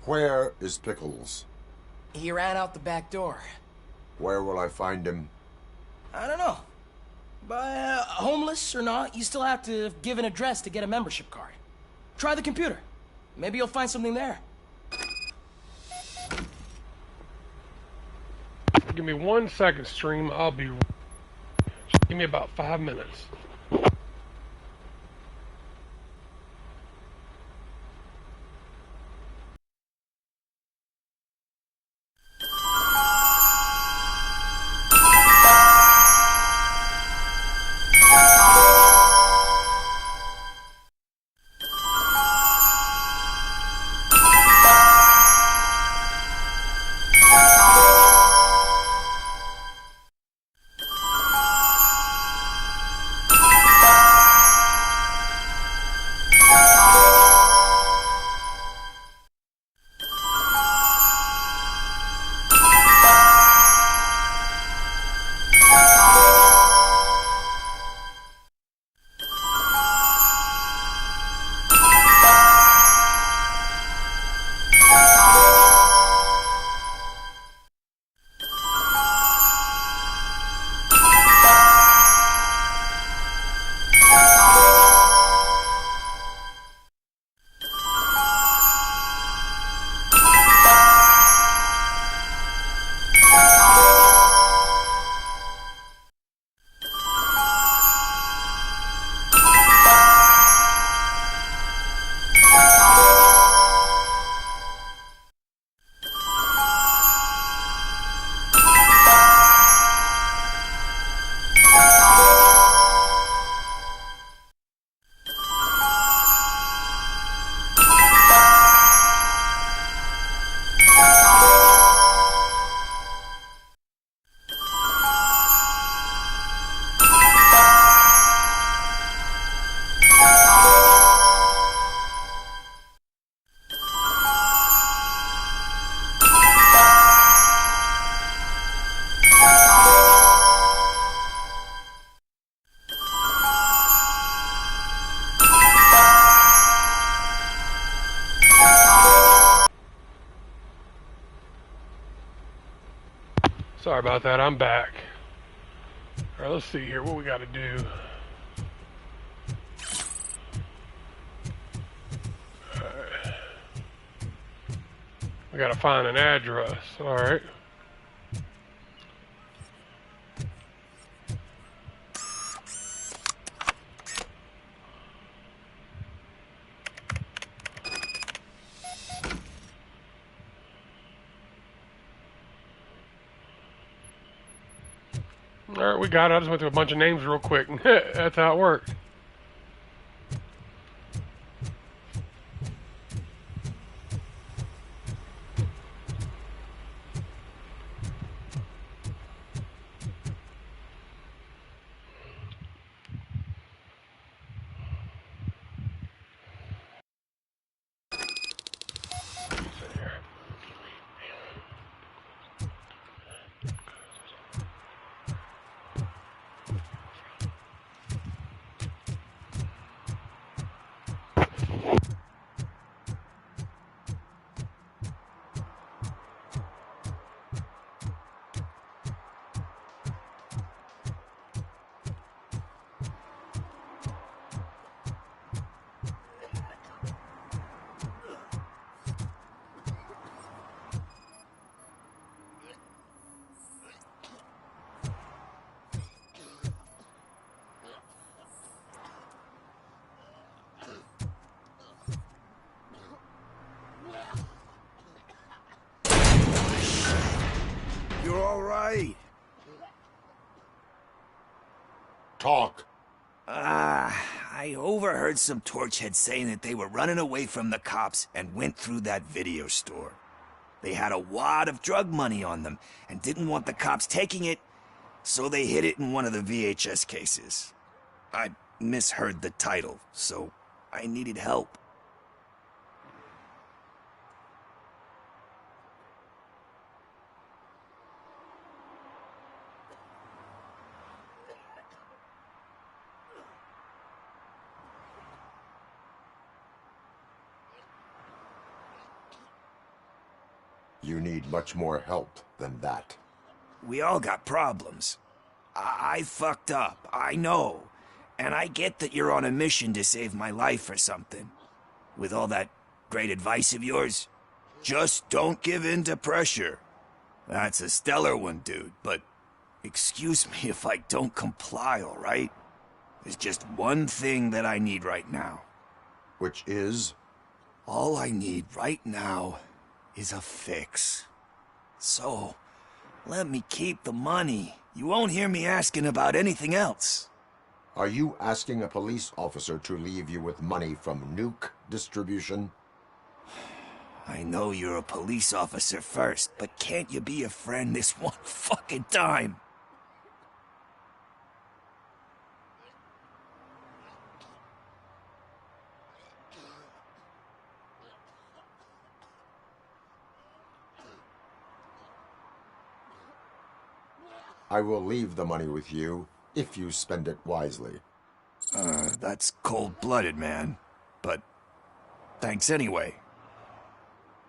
Where is Pickles?
he ran out the back door.
Where will I find him?
I don't know. But homeless or not, you still have to give an address to get a membership card. Try the computer. Maybe you'll find something there.
Give me 1 second, stream. I'll be... Just give me about 5 minutes. Sorry about that, I'm back. Alright, let's see here what we gotta do. Alright. We gotta find an address, alright. Alright, we got it. I just went through a bunch of names real quick. That's how it worked.
You're all right. Talk.
I overheard some torchheads saying that they were running away from the cops and went through that video store. They had a wad of drug money on them and didn't want the cops taking it, so they hid it in one of the VHS cases. I misheard the title, so I needed help.
You need much more help than that.
We all got problems. I fucked up, I know. And I get that you're on a mission to save my life or something. With all that great advice of yours, just don't give in to pressure. That's a stellar one, dude, but excuse me if I don't comply, all right? There's just one thing that I need right now.
Which is?
All I need right now is a fix. So, let me keep the money. You won't hear me asking about anything else.
Are you asking a police officer to leave you with money from nuke distribution?
I know you're a police officer first, but can't you be a friend this one fucking time?
I will leave the money with you if you spend it wisely.
That's cold-blooded, man. But thanks anyway.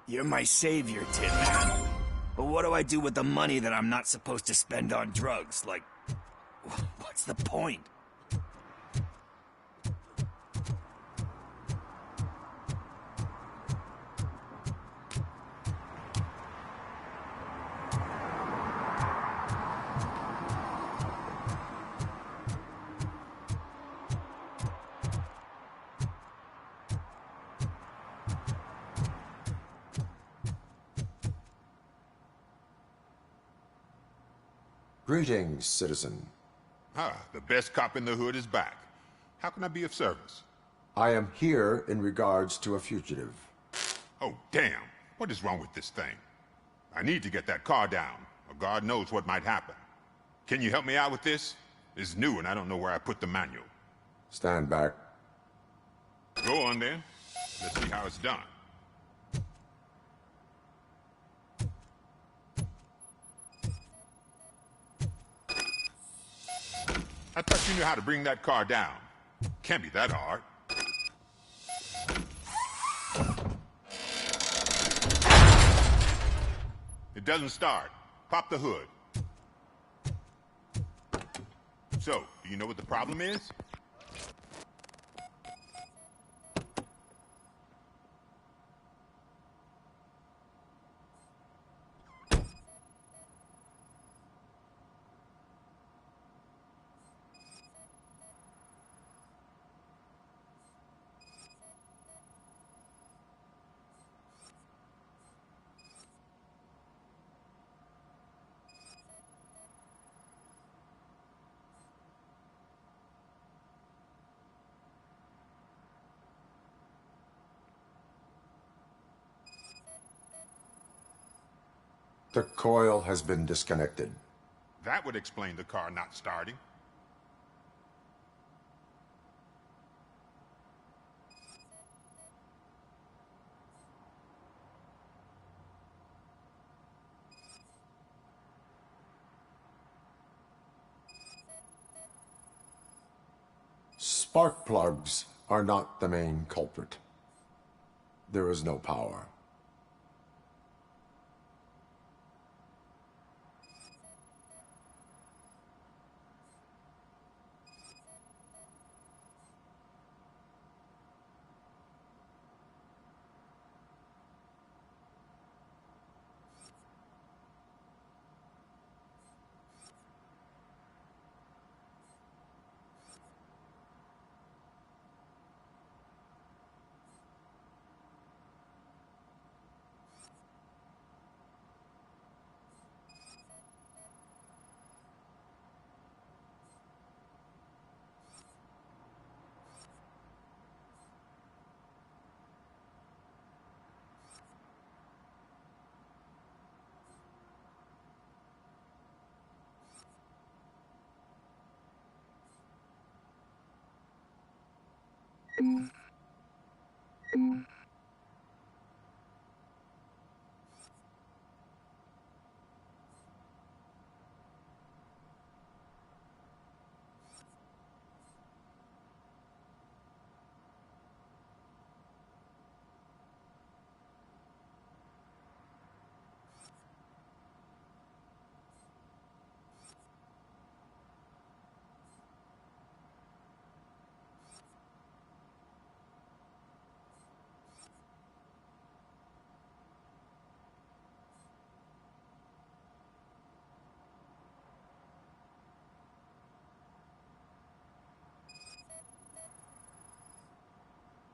You're my savior, Tin Man. But what do I do with the money that I'm not supposed to spend on drugs? Like, what's the point?
Greetings, citizen.
Ah, the best cop in the hood is back. How can I be of service?
I am here in regards to a fugitive.
Oh, damn. What is wrong with this thing? I need to get that car down, or God knows what might happen. Can you help me out with this? It's new and I don't know where I put the manual.
Stand back.
Go on then. Let's see how it's done. I thought you knew how to bring that car down. Can't be that hard. It doesn't start. Pop the hood. So, do you know what the problem is?
The coil has been disconnected.
That would explain the car not starting.
Spark plugs are not the main culprit. There is no power.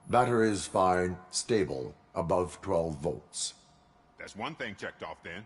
Battery is fine, stable, above 12 volts.
That's one thing checked off then.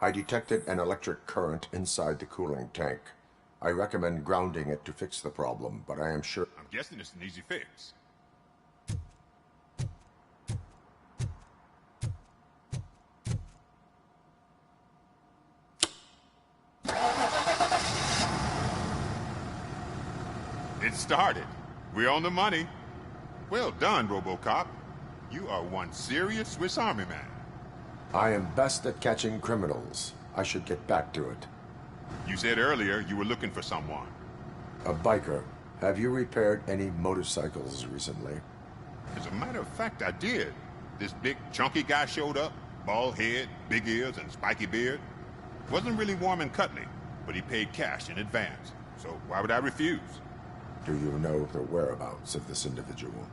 I detected an electric current inside the cooling tank. I recommend grounding it to fix the problem, but I am sure...
I'm guessing it's an easy fix. It started. We're on the money. Well done, RoboCop. You are one serious Swiss Army man.
I am best at catching criminals. I should get back to it.
You said earlier you were looking for someone.
A biker. Have you repaired any motorcycles recently?
As a matter of fact, I did. This big, chunky guy showed up. Bald head, big ears, and spiky beard. Wasn't really warm and cuddly, but he paid cash in advance. So why would I refuse?
Do you know the whereabouts of this individual?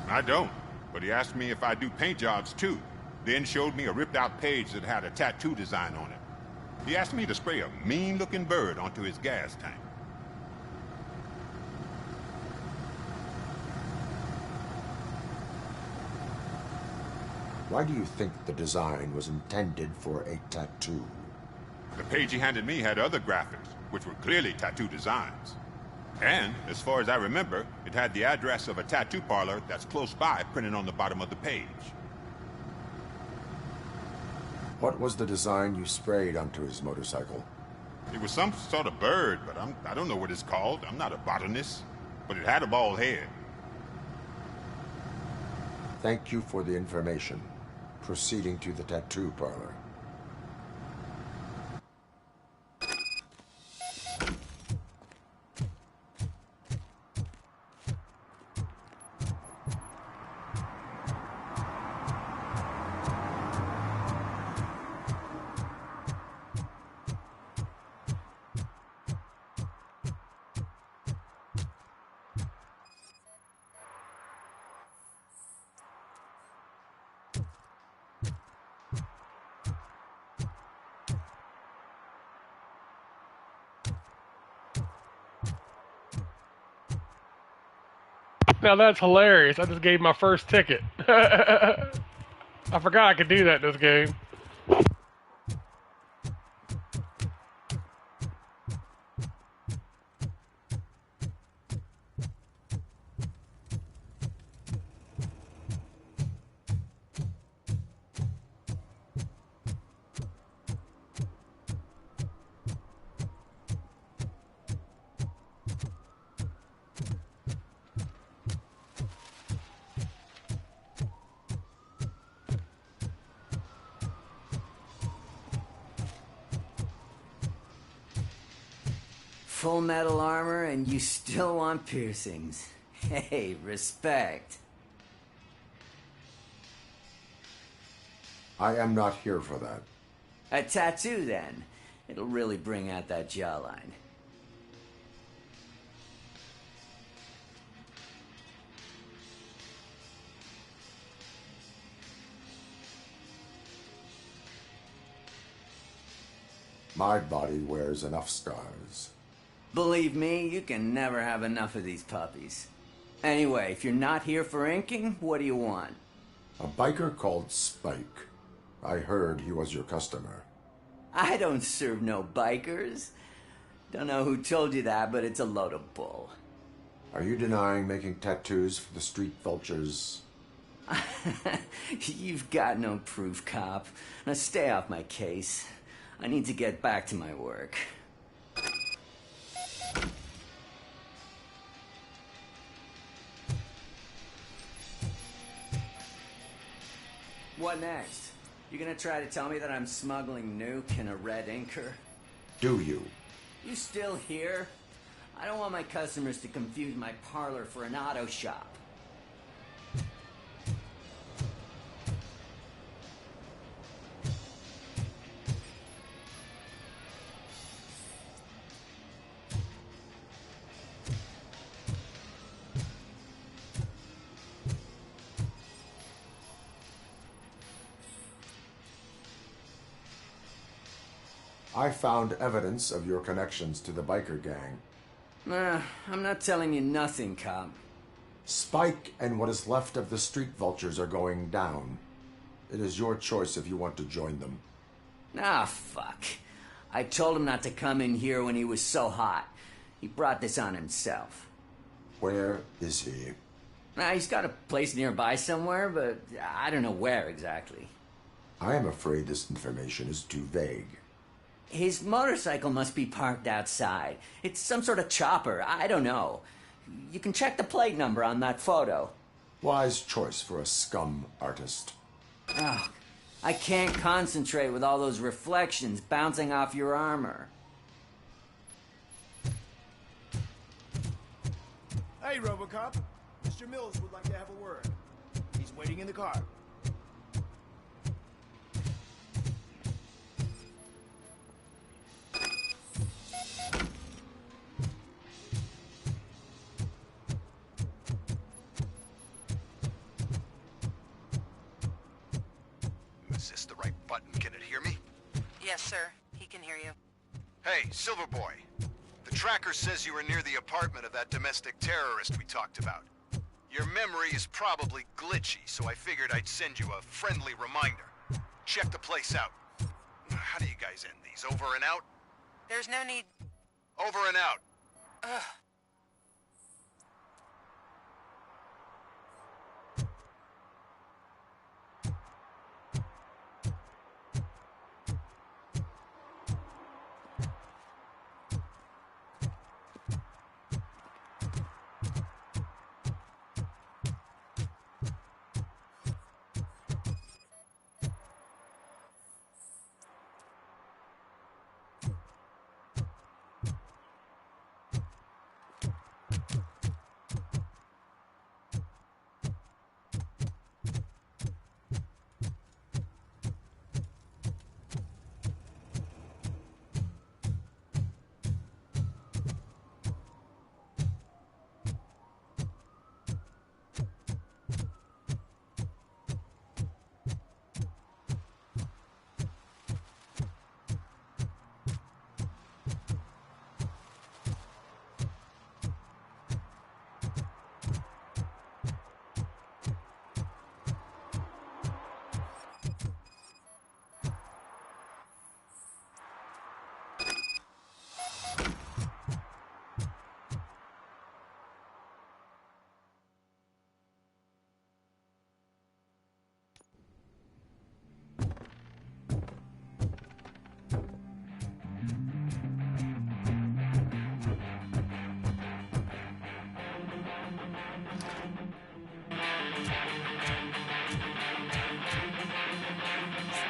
I don't, but he asked me if I do paint jobs too. Then showed me a ripped-out page that had a tattoo design on it. He asked me to spray a mean-looking bird onto his gas tank.
Why do you think the design was intended for a tattoo?
The page he handed me had other graphics, which were clearly tattoo designs. And, as far as I remember, it had the address of a tattoo parlor that's close by printed on the bottom of the page.
What was the design you sprayed onto his motorcycle?
It was some sort of bird, but I don't know what it's called. I'm not a botanist. But it had a bald head.
Thank you for the information. Proceeding to the tattoo parlor.
Now that's hilarious. I just gave my first ticket. I forgot I could do that in this game.
Full metal armor and you still want piercings. Hey, respect.
I am not here for that.
A tattoo, then. It'll really bring out that jawline.
My body wears enough scars.
Believe me, you can never have enough of these puppies. Anyway, if you're not here for inking, what do you want?
A biker called Spike. I heard he was your customer.
I don't serve no bikers. Don't know who told you that, but it's a load of bull.
Are you denying making tattoos for the street vultures?
You've got no proof, cop. Now stay off my case. I need to get back to my work. What next? You gonna try to tell me that I'm smuggling nuke in a red inker?
Do you?
You still here? I don't want my customers to confuse my parlor for an auto shop.
I found evidence of your connections to the biker gang.
I'm not telling you nothing, cop.
Spike and what is left of the street vultures are going down. It is your choice if you want to join them.
Ah, fuck. I told him not to come in here when he was so hot. He brought this on himself.
Where is he?
He's got a place nearby somewhere, but I don't know where exactly.
I am afraid this information is too vague.
His motorcycle must be parked outside. It's some sort of chopper. I don't know. You can check the plate number on that photo.
Wise choice for a scum artist.
Oh, I can't concentrate with all those reflections bouncing off your armor.
Hey, RoboCop. Mr. Mills would like to have a word. He's waiting in the car.
Is this the right button? Can it hear me?
Yes, sir. He can hear you.
Hey, Silverboy. The tracker says you were near the apartment of that domestic terrorist we talked about. Your memory is probably glitchy, so I figured I'd send you a friendly reminder. Check the place out. How do you guys end these? Over and out?
There's no need...
Over and out.
Ugh.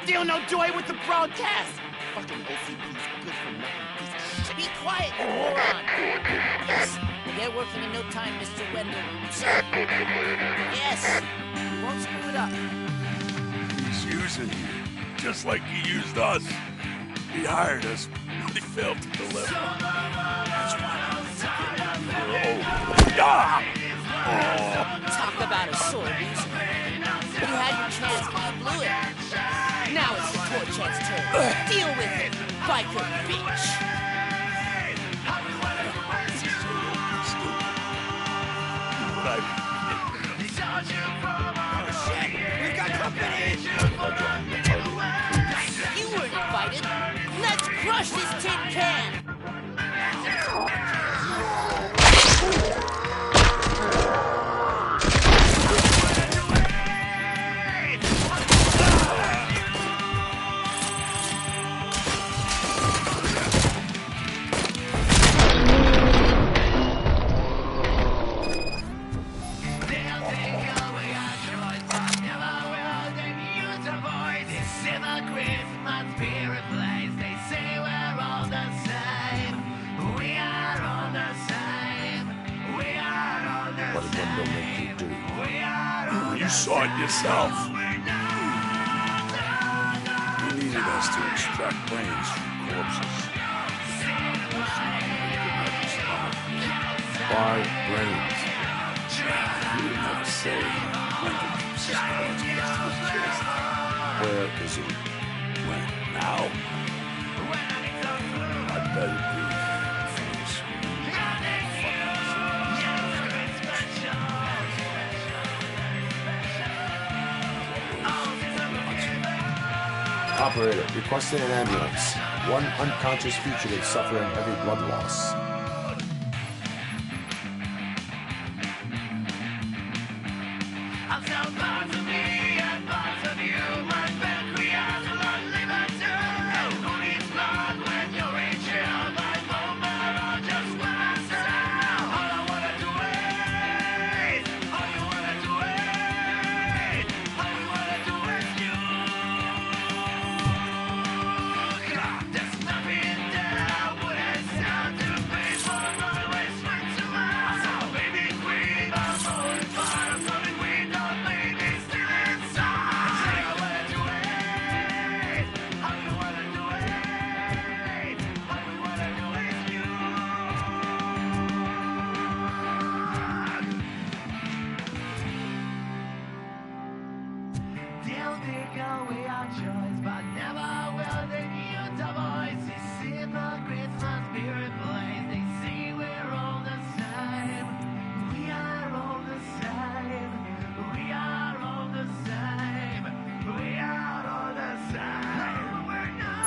Still no joy with the broadcast! Fucking OCP's good for nothing piece of shit. Be quiet, you moron! Yes, they're working in no time, Mr. Wendell. Sir. Yes, we won't screw it up.
He's using you, just like he used us. He hired us, but he failed to deliver. That's why
Talk about a sore loser. You had your chance, but you blew it. Now it's the toy chance turn. Deal with it, biker bitch. Oh shit, we've got company. You weren't invited. Let's crush this tin can.
Christmas spirit place. They say we're all the same. We are all the same. We are all the
What did Wendell make you do?
We are all
You saw it yourself.
You needed us to extract brains from corpses.
Why brains?
You didn't have to say. Wendell keeps his cards close to his chest.
Where is he?
When? Now? I bet it'd be for the
Operator, requesting an ambulance. One unconscious fugitive suffering heavy blood loss.
I'm so parts of me and parts of you. My pancreas will live at two. Who needs blood when you're in jail? My bone marrow just wants to. All I wanna do is, all you wanna do is, all we wanna do is you. God, there's nothing that I wouldn't sound to be for. Always went to my soul, baby queen. I'm going far, I'm coming with no baby still inside. Say I wanna do it, all you wanna do it, all we wanna do is you. They'll take away our choice, but never will they mute our voice. This simple Christmas spirit place. They say we're all the same. We are all the same. We are all the same. We are all the same. We're not.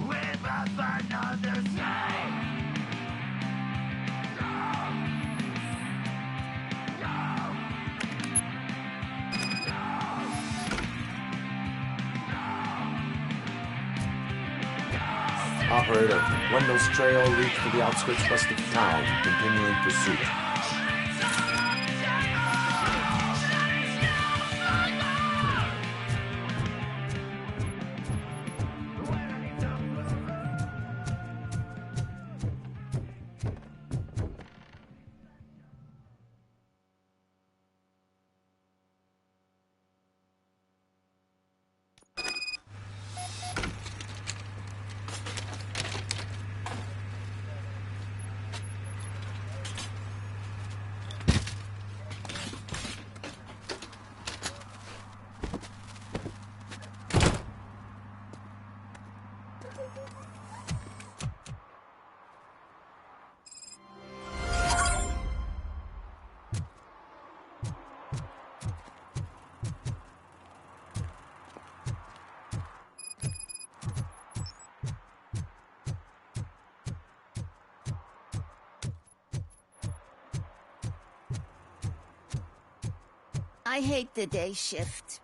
We're both not the same.
Operator, Wendell's trail leads to the outskirts west of town, continuing pursuit.
I hate the day shift.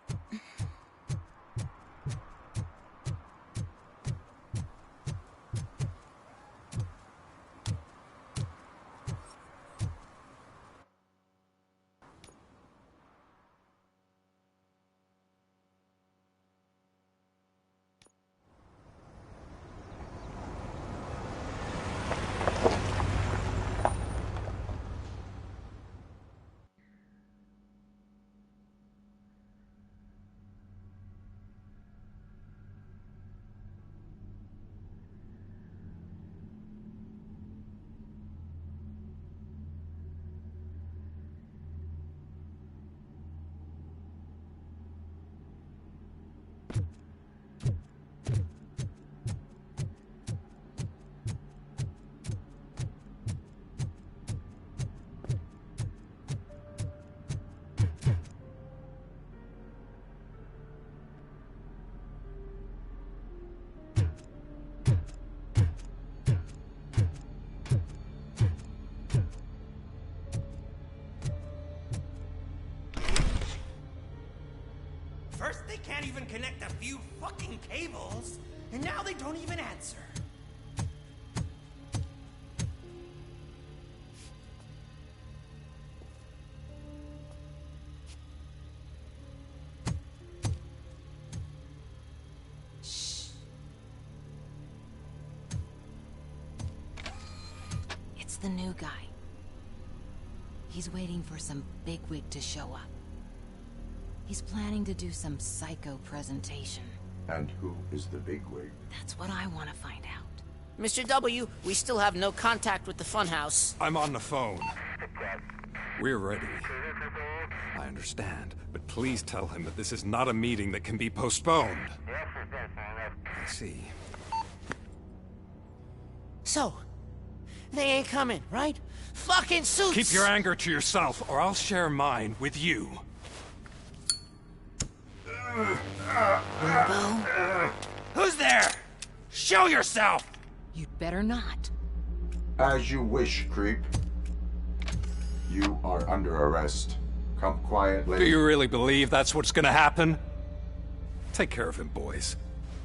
First, they can't even connect a few fucking cables, and now they don't even answer.
the new guy. He's waiting for some bigwig to show up. He's planning to do some psycho presentation.
And who is the bigwig?
That's what I want to find out.
Mr. W, we still have no contact with the funhouse.
I'm on the phone. We're ready. I understand, but please tell him that this is not a meeting that can be postponed. I see.
So, they ain't coming, right? Fucking suits!
Keep your anger to yourself, or I'll share mine with you.
Robo?
Who's there? Show yourself!
You'd better not.
As you wish, creep. You are under arrest. Come quietly.
Do you really believe that's what's gonna happen? Take care of him, boys.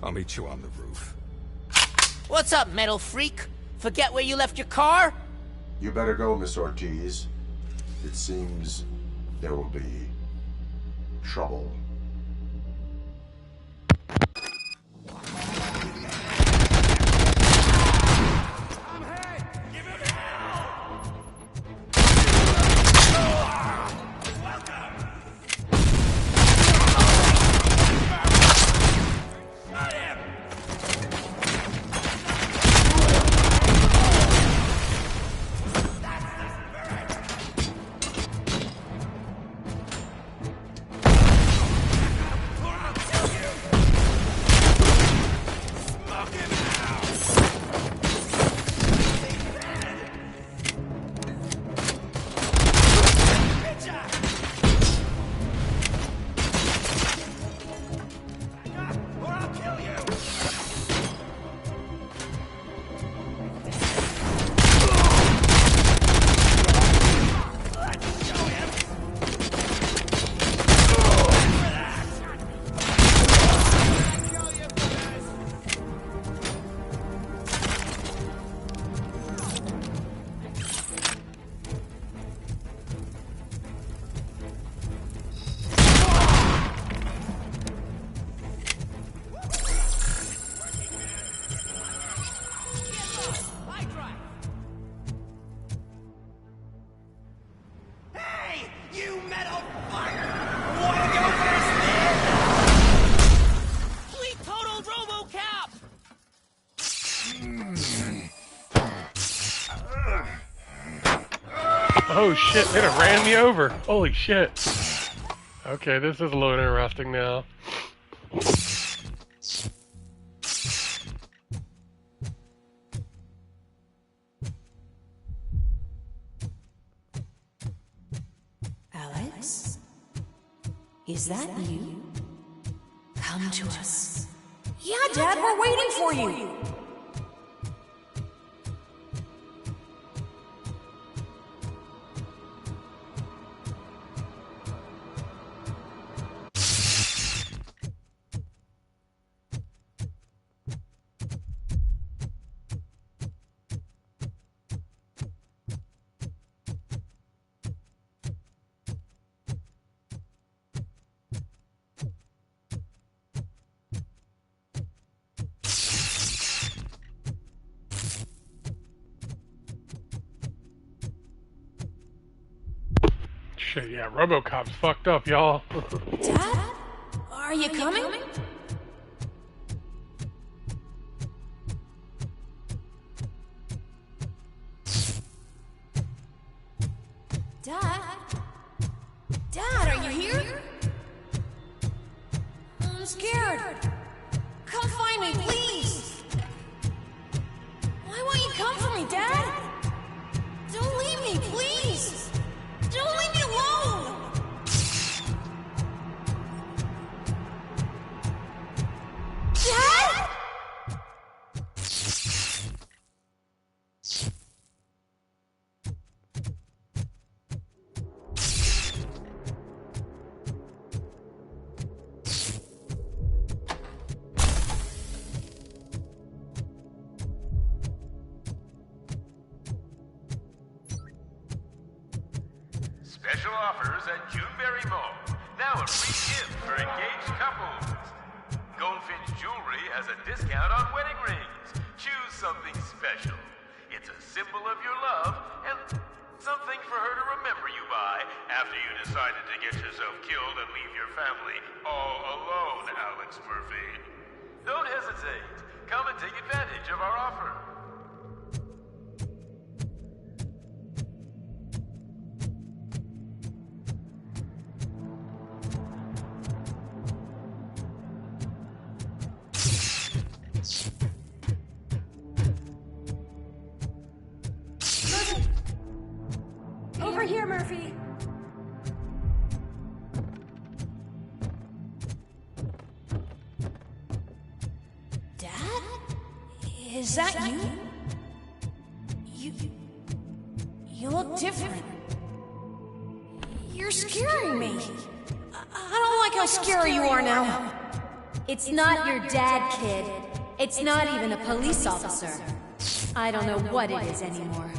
I'll meet you on the roof.
What's up, metal freak? Forget where you left your car?
You better go, Miss Ortiz. It seems there will be trouble.
Oh shit, it ran me over. Holy shit. Okay, this is a little interesting now.
Alex? Is that you? Come to us.
Yeah, Dad, we're waiting for you.
Shit, yeah, RoboCop's fucked up, y'all.
Dad? Are you coming? Dad? Dad, are you here? I'm scared. Come find me, please. Why won't you come for me, Dad? Don't leave me, please. Don't leave me alone. Dad?
Special offers at Juneberry Mall. Now a free gift for engaged couples. Goldfinch Jewelry has a discount on wedding rings. Choose something special. It's a symbol of your love and something for her to remember you by after you decided to get yourself killed and leave your family all alone, Alex Murphy. Don't hesitate. Come and take advantage of our offer.
Over here, Murphy.
Dad? Is that you? You look different.
You're scaring me. I don't like how scary you are now.
It's not your dad, kid. It's not even a police officer. I don't know what it is anymore.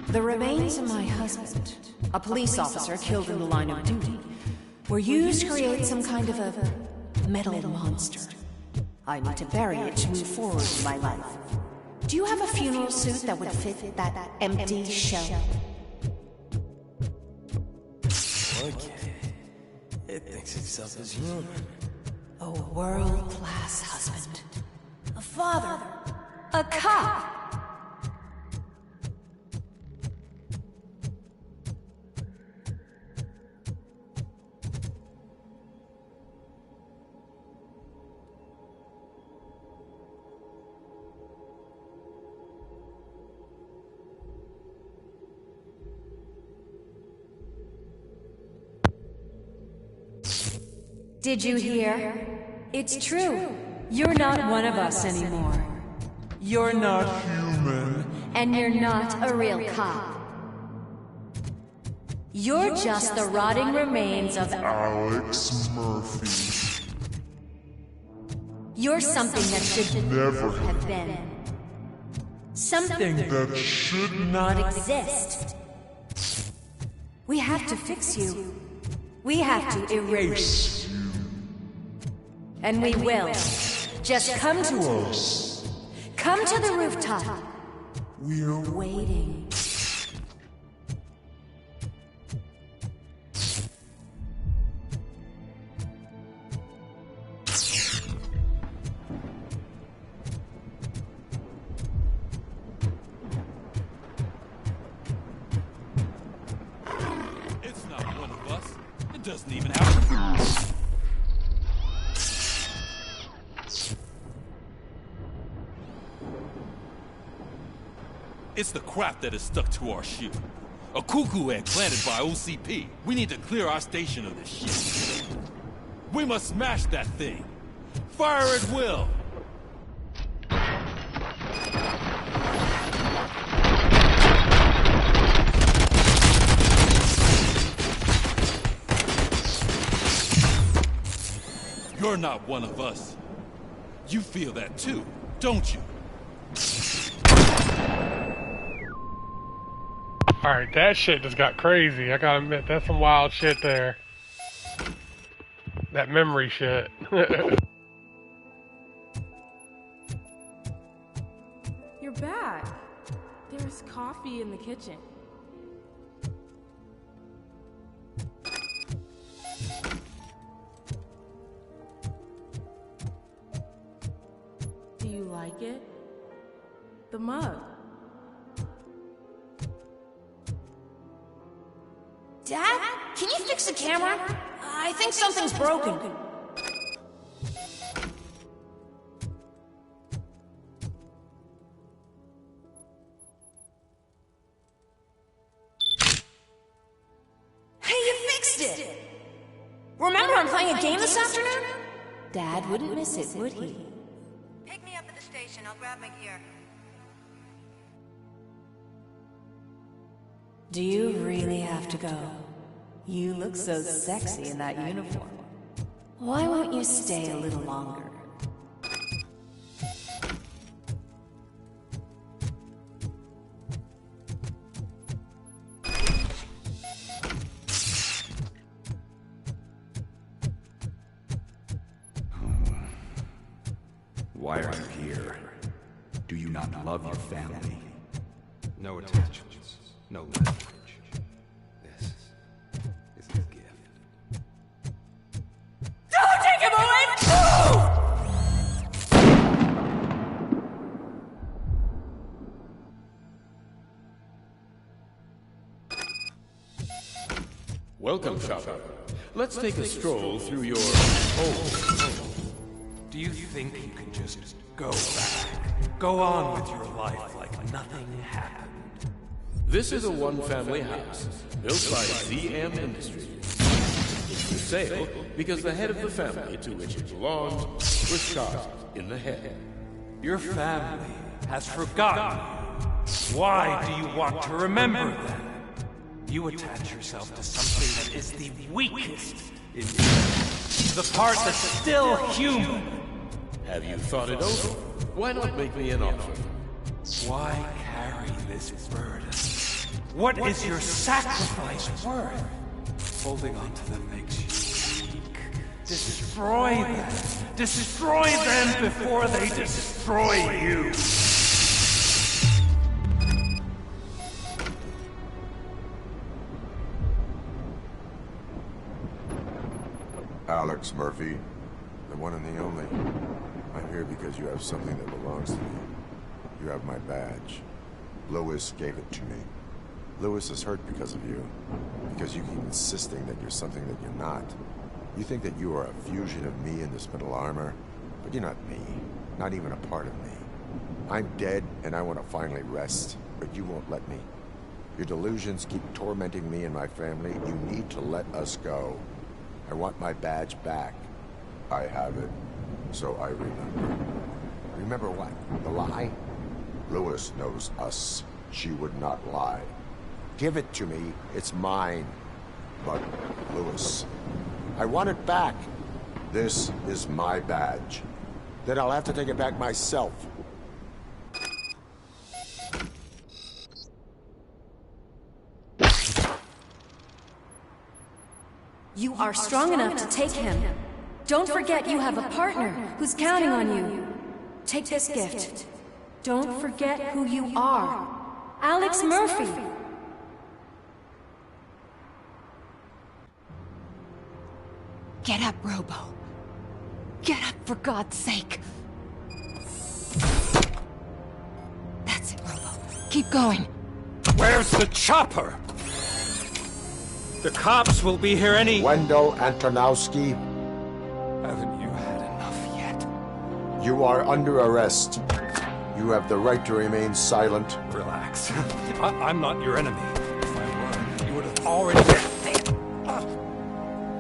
The remains of my husband, a police officer killed in the line of duty, were used to create some kind of a metal monster. I need to bury it to move forward in my life. Do you have a funeral suit that would fit that empty shell?
Okay. It thinks itself as human.
A world-class husband.
A father.
A cop.
Did you hear? It's true. You're not one of us anymore.
You're not human.
And you're not a real cop. You're just the rotting remains of
Alex Murphy.
You're something that should
Never
have been. Something
that should not
exist. We have to fix you. We have to erase you. And we will. Just come to us. Come to the rooftop.
We're
waiting.
It's not one of us. It doesn't even have. It's the crap that is stuck to our ship. A cuckoo egg planted by OCP. We need to clear our station of this shit. We must smash that thing. Fire at will. You're not one of us. You feel that too, don't you?
Alright, that shit just got crazy. I gotta admit, that's some wild shit there. That memory shit.
You're back. There's coffee in the kitchen. Do you like it? The mug.
Dad? Can you fix the camera? I think something's broken. Hey, you fixed it! Remember I'm playing a game this afternoon?
Dad wouldn't miss it, would he?
Pick me up at the station. I'll grab my gear.
Do you really have to go? You look so sexy in that uniform. Why won't you stay a little longer?
Why are you here? Do you not love your family?
No attachments, no leverage. This is a gift.
Don't take him away!
Welcome, shopper. Let's take a stroll through your home.
Do you think you can just go back? Go on with your life like nothing happened?
This is a one-family house, built by ZM Industries. It's for sale because the head of the family to which it belongs was shot in the head.
Your family has forgotten you. Why do you want to remember them? You attach yourself to something that is the weakest in you. The part that's still human.
Have you thought it over? Why not make me an offer?
Why carry this burden? What is your sacrifice worth? Holding on to them makes you weak. Destroy them. Destroy them before they destroy you.
Alex Murphy, the one and the only. I'm here because you have something that belongs to me. You have my badge. Lewis gave it to me. Lewis is hurt because of you. Because you keep insisting that you're something that you're not. You think that you are a fusion of me in this metal armor, but you're not me. Not even a part of me. I'm dead, and I want to finally rest, but you won't let me. Your delusions keep tormenting me and my family. You need to let us go. I want my badge back. I have it, so I remember. Remember what? The lie? Lewis knows us. She would not lie. Give it to me. It's mine. But, Lewis, I want it back. This is my badge. Then I'll have to take it back myself.
You are strong enough to take him. Don't forget you have a partner who's counting on you. Take this gift. Don't forget who you are. Alex Murphy.
Get up, Robo. Get up, for God's sake. That's it, Robo. Keep going.
Where's the chopper? The cops will be here any...
Wendell Antonowski.
Haven't you had enough yet?
You are under arrest. You have the right to remain silent.
Relax. I'm not your enemy. If I were, you would have already...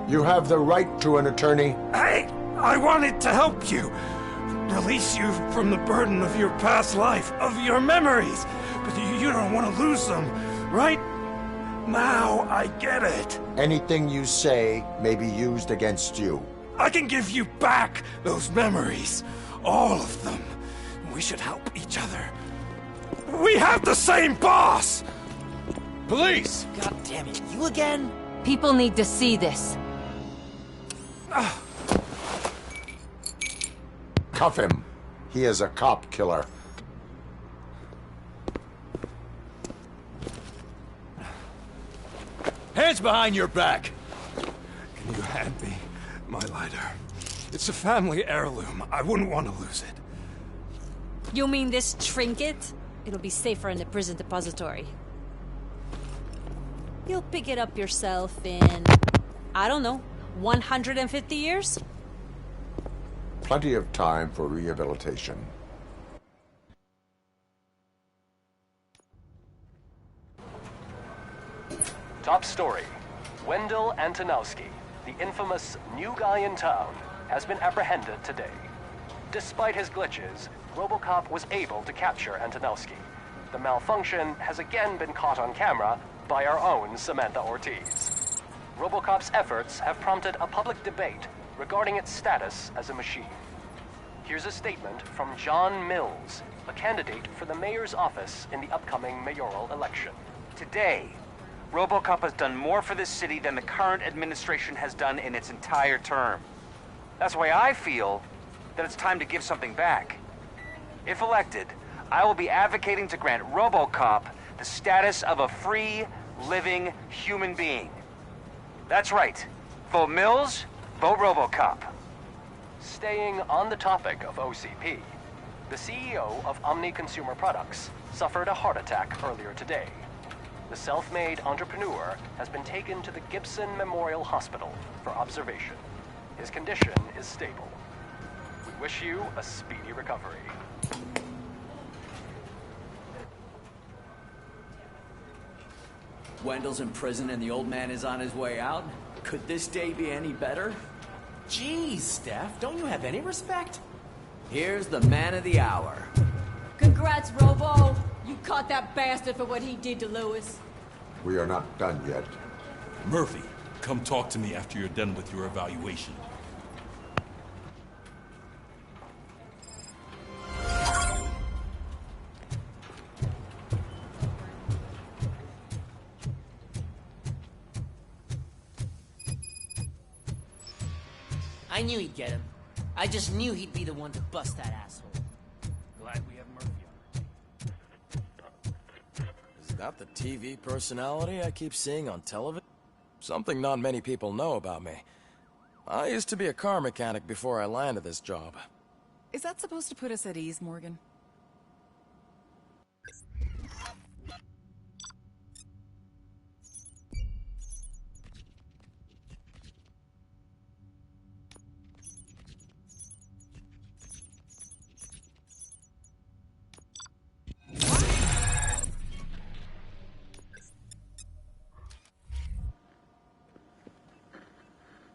You have the right to an attorney.
I wanted to help you. Release you from the burden of your past life, of your memories. But you don't want to lose them, right? Now I get it.
Anything you say may be used against you.
I can give you back those memories. All of them. We should help each other. We have the same boss!
Police!
God damn it, you again?
People need to see this.
Cuff him. He is a cop killer.
Hands behind your back!
Can you hand me my lighter? It's a family heirloom. I wouldn't want to lose it.
You mean this trinket? It'll be safer in the prison depository.
You'll pick it up yourself in, I don't know, 150 years?
Plenty of time for rehabilitation.
Top story. Wendell Antonowski, the infamous new guy in town, has been apprehended today. Despite his glitches, RoboCop was able to capture Antonowski. The malfunction has again been caught on camera by our own Samantha Ortiz. RoboCop's efforts have prompted a public debate regarding its status as a machine. Here's a statement from John Mills, a candidate for the mayor's office in the upcoming mayoral election.
Today, RoboCop has done more for this city than the current administration has done in its entire term. That's why I feel that it's time to give something back. If elected, I will be advocating to grant RoboCop the status of a free, living human being. That's right. Vote Mills, vote RoboCop.
Staying on the topic of OCP, the CEO of Omni Consumer Products suffered a heart attack earlier today. The self-made entrepreneur has been taken to the Gibson Memorial Hospital for observation. His condition is stable. We wish you a speedy recovery.
Wendell's in prison and the old man is on his way out? Could this day be any better?
Jeez, Steph, don't you have any respect?
Here's the man of the hour.
Congrats, Robo! You caught that bastard for what he did to Lewis.
We are not done yet.
Murphy, come talk to me after you're done with your evaluation.
I knew he'd get him. I just knew he'd be the one to bust that asshole.
Glad we have Murphy on.
Is that the TV personality I keep seeing on television? Something not many people know about me. I used to be a car mechanic before I landed this job.
Is that supposed to put us at ease, Morgan?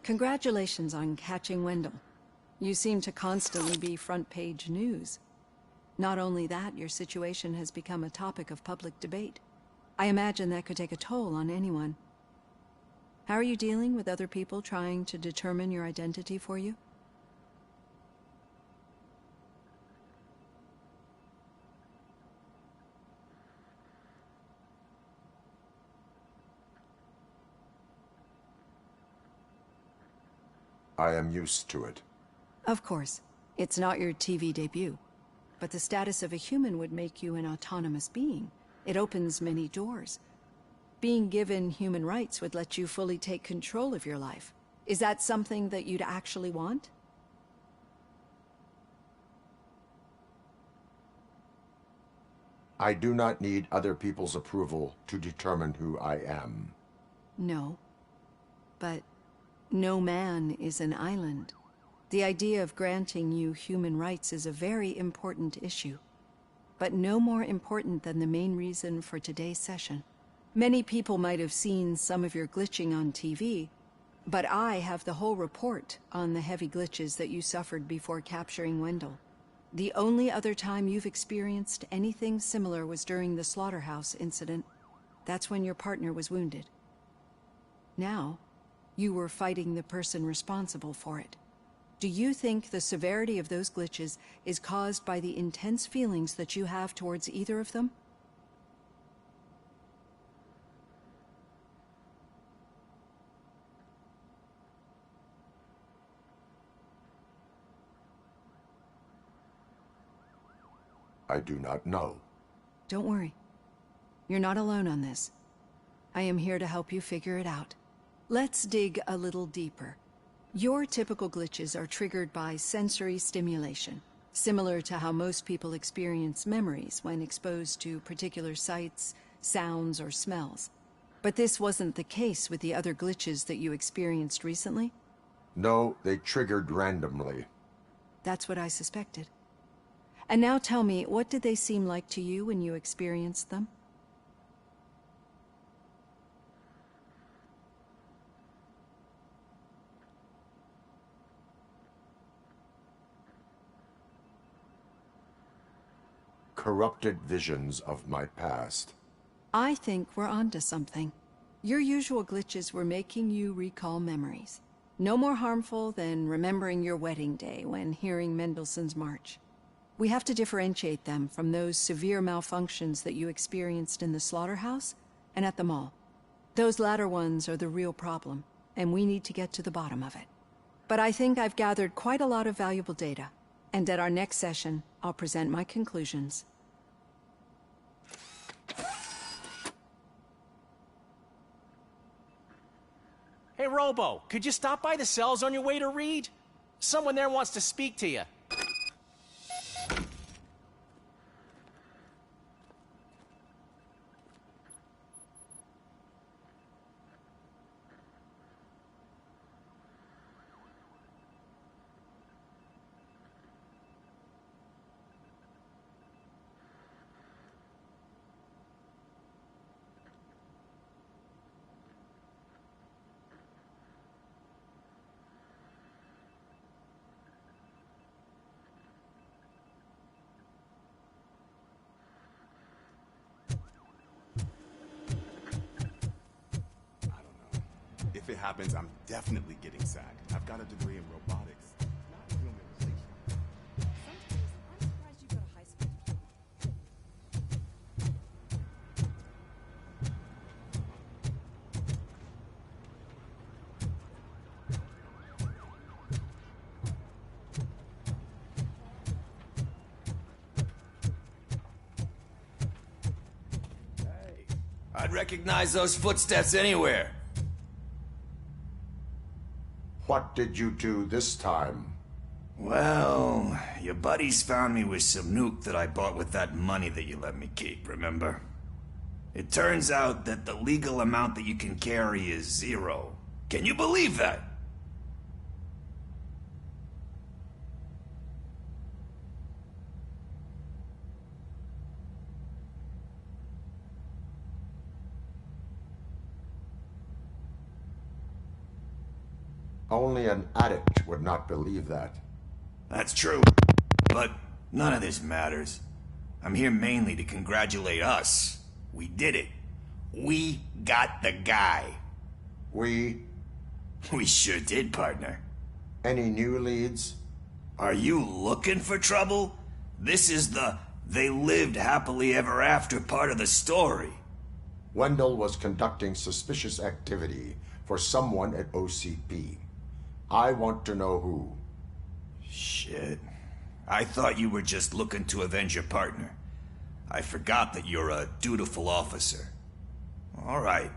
Congratulations on catching Wendell. You seem to constantly be front-page news. Not only that, your situation has become a topic of public debate. I imagine that could take a toll on anyone. How are you dealing with other people trying to determine your identity for you?
I am used to it.
Of course. It's not your TV debut. But the status of a human would make you an autonomous being. It opens many doors. Being given human rights would let you fully take control of your life. Is that something that you'd actually want?
I do not need other people's approval to determine who I am.
No. But no man is an island. The idea of granting you human rights is a very important issue, but no more important than the main reason for today's session. Many people might have seen some of your glitching on TV, but I have the whole report on the heavy glitches that you suffered before capturing Wendell. The only other time you've experienced anything similar was during the slaughterhouse incident. That's when your partner was wounded. Now, you were fighting the person responsible for it. Do you think the severity of those glitches is caused by the intense feelings that you have towards either of them?
I do not know.
Don't worry. You're not alone on this. I am here to help you figure it out. Let's dig a little deeper. Your typical glitches are triggered by sensory stimulation, similar to how most people experience memories when exposed to particular sights, sounds, or smells. But this wasn't the case with the other glitches that you experienced recently?
No, they triggered randomly.
That's what I suspected. And now tell me, what did they seem like to you when you experienced them?
Corrupted visions of my past.
I think we're onto something. Your usual glitches were making you recall memories. No more harmful than remembering your wedding day when hearing Mendelssohn's March. We have to differentiate them from those severe malfunctions that you experienced in the slaughterhouse and at the mall. Those latter ones are the real problem, and we need to get to the bottom of it. But I think I've gathered quite a lot of valuable data, and at our next session, I'll present my conclusions.
Hey, Robo, could you stop by the cells on your way to Reed? Someone there wants to speak to you.
If it happens, I'm definitely getting sacked. I've got a degree in robotics. Not humanization.
I'd recognize those footsteps anywhere.
What did you do this time?
Well, your buddies found me with some nuke that I bought with that money that you let me keep, remember? It turns out that the legal amount that you can carry is 0. Can you believe that?
Only an addict would not believe that.
That's true. But none of this matters. I'm here mainly to congratulate us. We did it. We got the guy.
We
sure did, partner.
Any new leads?
Are you looking for trouble? This is the they lived happily ever after part of the story.
Wendell was conducting suspicious activity for someone at OCP. I want to know who.
Shit. I thought you were just looking to avenge your partner. I forgot that you're a dutiful officer. All right.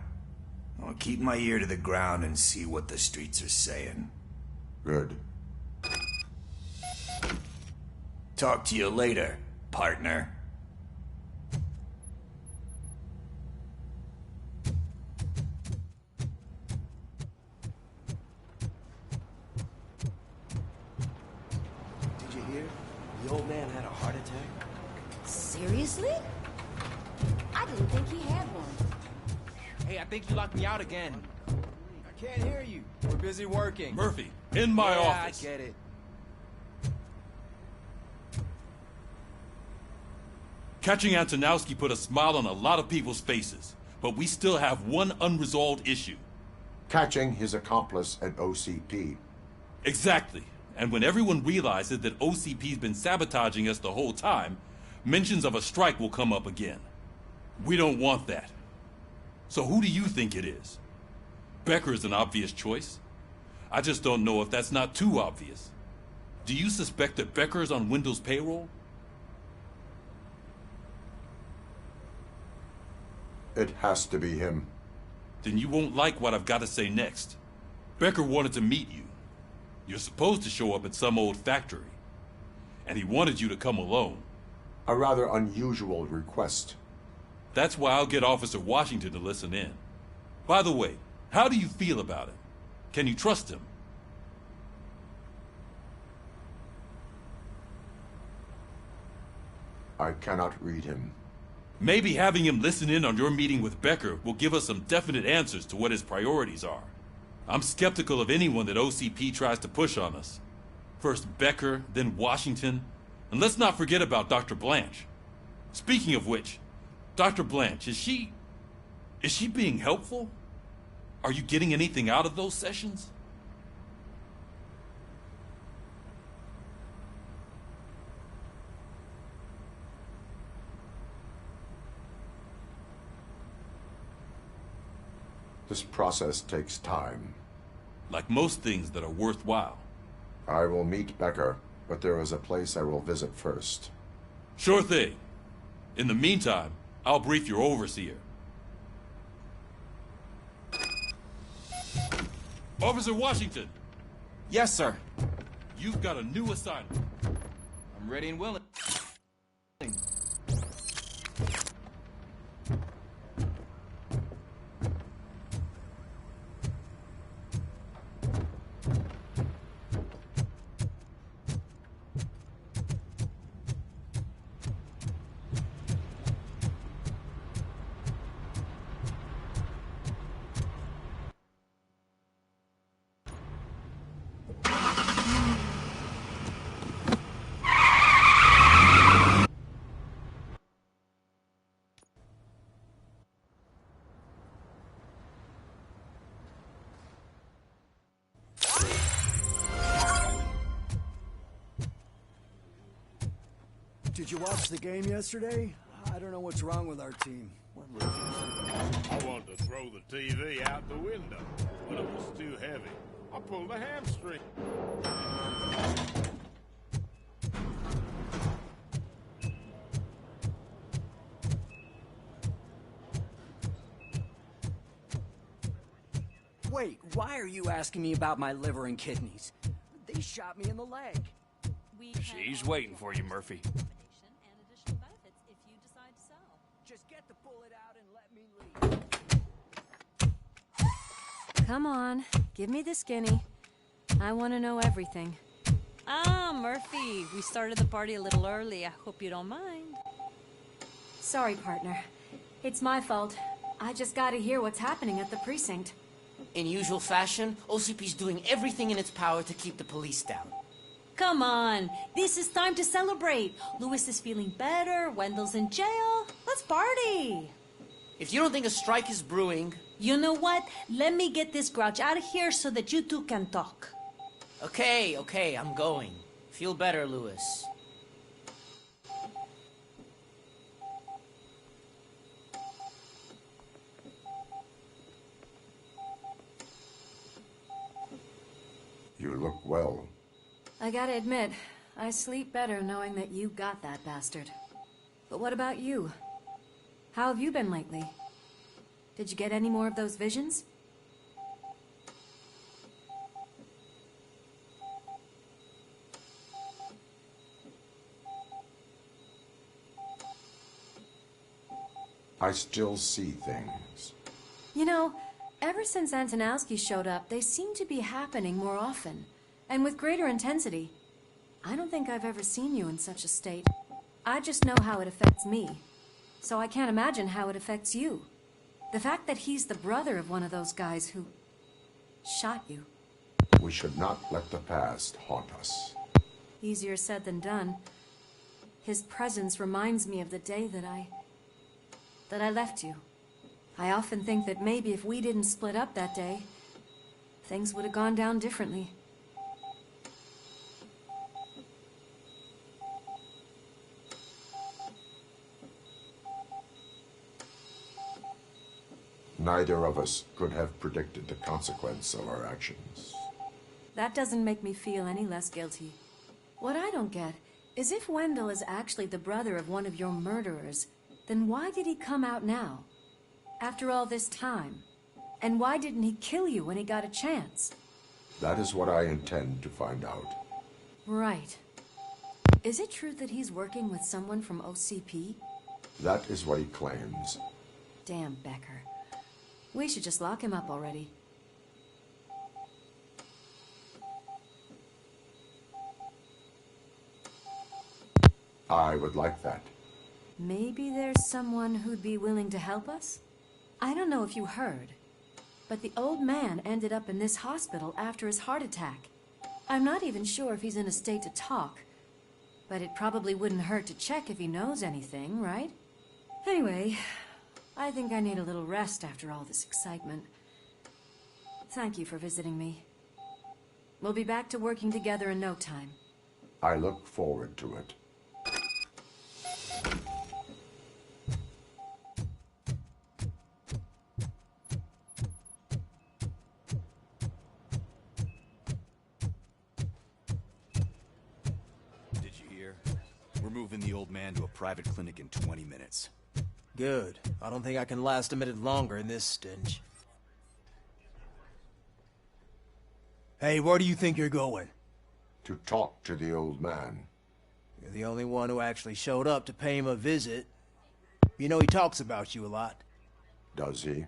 I'll keep my ear to the ground and see what the streets are saying.
Good.
Talk to you later, partner.
Did you hear? The old man had a heart attack.
Seriously? I didn't think he had one.
Hey, I think you locked me out again.
I can't hear you. We're busy working.
Murphy, in my
yeah,
office.
I get it.
Catching Antonowski put a smile on a lot of people's faces, but we still have one unresolved issue.
Catching his accomplice at OCP.
Exactly. And when everyone realizes that OCP's been sabotaging us the whole time, mentions of a strike will come up again. We don't want that. So who do you think it is? Becker is an obvious choice. I just don't know if that's not too obvious. Do you suspect that Becker is on Wendell's payroll?
It has to be him.
Then you won't like what I've got to say next. Becker wanted to meet you. You're supposed to show up at some old factory. And he wanted you to come alone.
A rather unusual request.
That's why I'll get Officer Washington to listen in. By the way, how do you feel about him? Can you trust him?
I cannot read him.
Maybe having him listen in on your meeting with Becker will give us some definite answers to what his priorities are. I'm skeptical of anyone that OCP tries to push on us. First Becker, then Washington, and let's not forget about Dr. Blanche. Speaking of which, Dr. Blanche, is she being helpful? Are you getting anything out of those sessions?
This process takes time.
Like most things that are worthwhile.
I will meet Becker, but there is a place I will visit first.
Sure thing. In the meantime, I'll brief your overseer. Officer Washington!
Yes, sir.
You've got a new assignment.
I'm ready and willing.
Did you watch the game yesterday? I don't know what's wrong with our team.
I wanted to throw the TV out the window, but it was too heavy. I pulled a hamstring.
Wait, why are you asking me about my liver and kidneys? They shot me in the leg.
She's waiting for you, Murphy.
Just get the bullet out and let me leave.
Come on, give me the skinny. I want to know everything.
Ah, Murphy, we started the party a little early. I hope you don't mind.
Sorry, partner. It's my fault. I just gotta hear what's happening at the precinct.
In usual fashion, OCP's doing everything in its power to keep the police down.
Come on, this is time to celebrate. Lewis is feeling better, Wendell's in jail. Let's party.
If you don't think a strike is brewing...
You know what? Let me get this grouch out of here so that you two can talk.
Okay, I'm going. Feel better, Lewis.
You look well.
I gotta admit, I sleep better knowing that you got that bastard. But what about you? How have you been lately? Did you get any more of those visions?
I still see things.
You know, ever since Antonowski showed up, they seem to be happening more often, and with greater intensity. I don't think I've ever seen you in such a state. I just know how it affects me, so I can't imagine how it affects you. The fact that he's the brother of one of those guys who shot you.
We should not let the past haunt us.
Easier said than done. His presence reminds me of the day that I left you. I often think that maybe if we didn't split up that day, things would have gone down differently.
Neither of us could have predicted the consequence of our actions.
That doesn't make me feel any less guilty. What I don't get is if Wendell is actually the brother of one of your murderers, then why did he come out now? After all this time? And why didn't he kill you when he got a chance?
That is what I intend to find out.
Right. Is it true that he's working with someone from OCP?
That is what he claims.
Damn, Becker. We should just lock him up already.
I would like that.
Maybe there's someone who'd be willing to help us? I don't know if you heard, but the old man ended up in this hospital after his heart attack. I'm not even sure if he's in a state to talk, but it probably wouldn't hurt to check if he knows anything, right? Anyway, I think I need a little rest after all this excitement. Thank you for visiting me. We'll be back to working together in no time.
I look forward to it.
Did you hear? We're moving the old man to a private clinic in 20 minutes.
Good. I don't think I can last a minute longer in this stench. Hey, where do you think you're going?
To talk to the old man.
You're the only one who actually showed up to pay him a visit. You know he talks about you a lot.
Does he?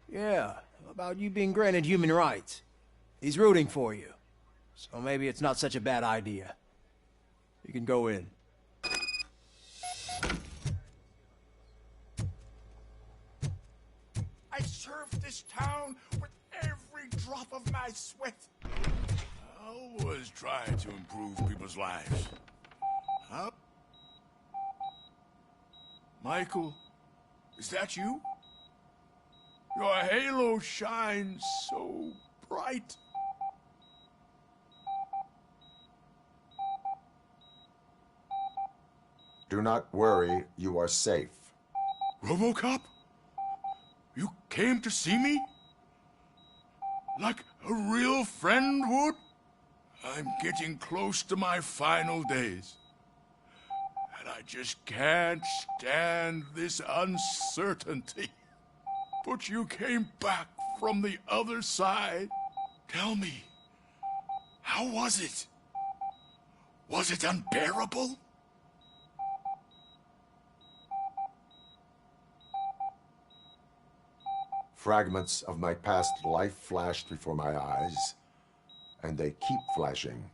Yeah, about you being granted human rights. He's rooting for you. So maybe it's not such a bad idea. You can go in.
I served this town with every drop of my sweat. I always try to improve people's lives. Huh? Michael, is that you? Your halo shines so bright.
Do not worry, you are safe.
RoboCop? You came to see me? Like a real friend would? I'm getting close to my final days. And I just can't stand this uncertainty. But you came back from the other side. Tell me, how was it? Was it unbearable?
Fragments of my past life flashed before my eyes, and they keep flashing.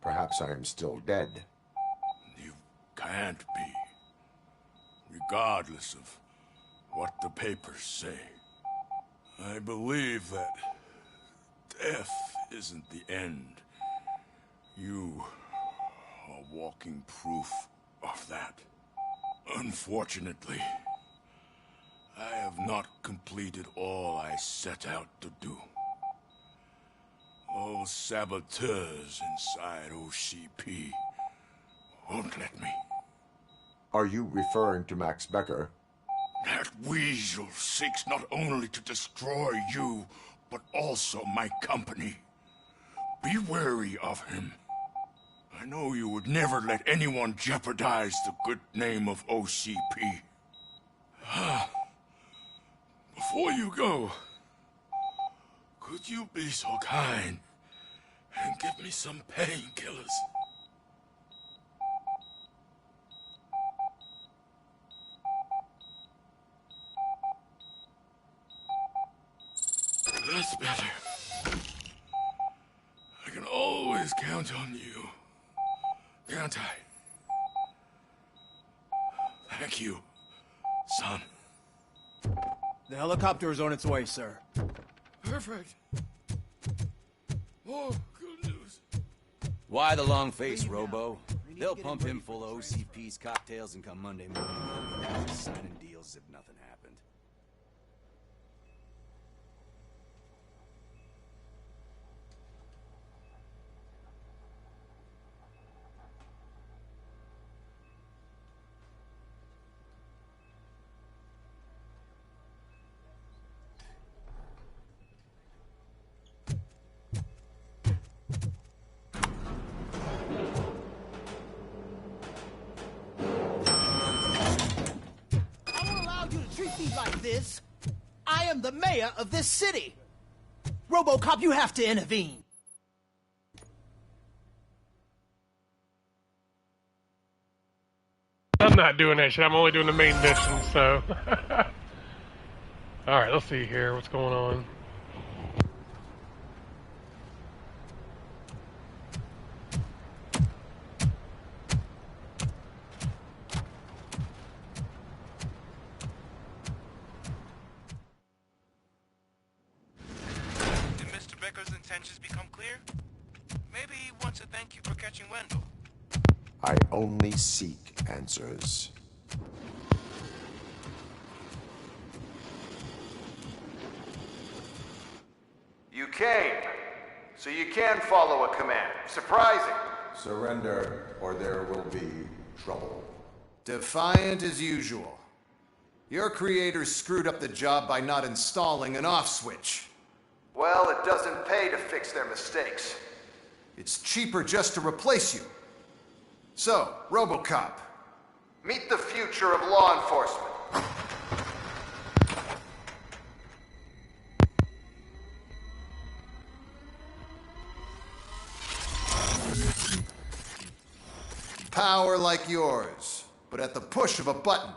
Perhaps I am still dead.
You can't be, regardless of what the papers say. I believe that death isn't the end. You are walking proof of that. Unfortunately, I have not completed all I set out to do. Those saboteurs inside OCP won't let me.
Are you referring to Max Becker?
That weasel seeks not only to destroy you, but also my company. Be wary of him. I know you would never let anyone jeopardize the good name of OCP. Before you go, could you be so kind and give me some painkillers? That's better. I can always count on you, can't I? Thank you, son.
The helicopter is on its way, sir.
Perfect. Oh, good news.
Why the long face, Robo? They'll pump him full of OCP's cocktails and come Monday morning, he's signing deals as if nothing happened.
Like this. I am the mayor of this city. RoboCop, you have to intervene.
I'm not doing that shit. I'm only doing the main mission, so.
Alright, let's see here. What's going on?
Did Mr. Becker's intentions become clear? Maybe he wants to thank you for catching Wendell.
I only seek answers.
You came, so you can follow a command. Surprising.
Surrender, or there will be trouble.
Defiant as usual. Your creators screwed up the job by not installing an off switch. Well, it doesn't pay to fix their mistakes. It's cheaper just to replace you. So, RoboCop, meet the future of law enforcement. Power like yours, but at the push of a button.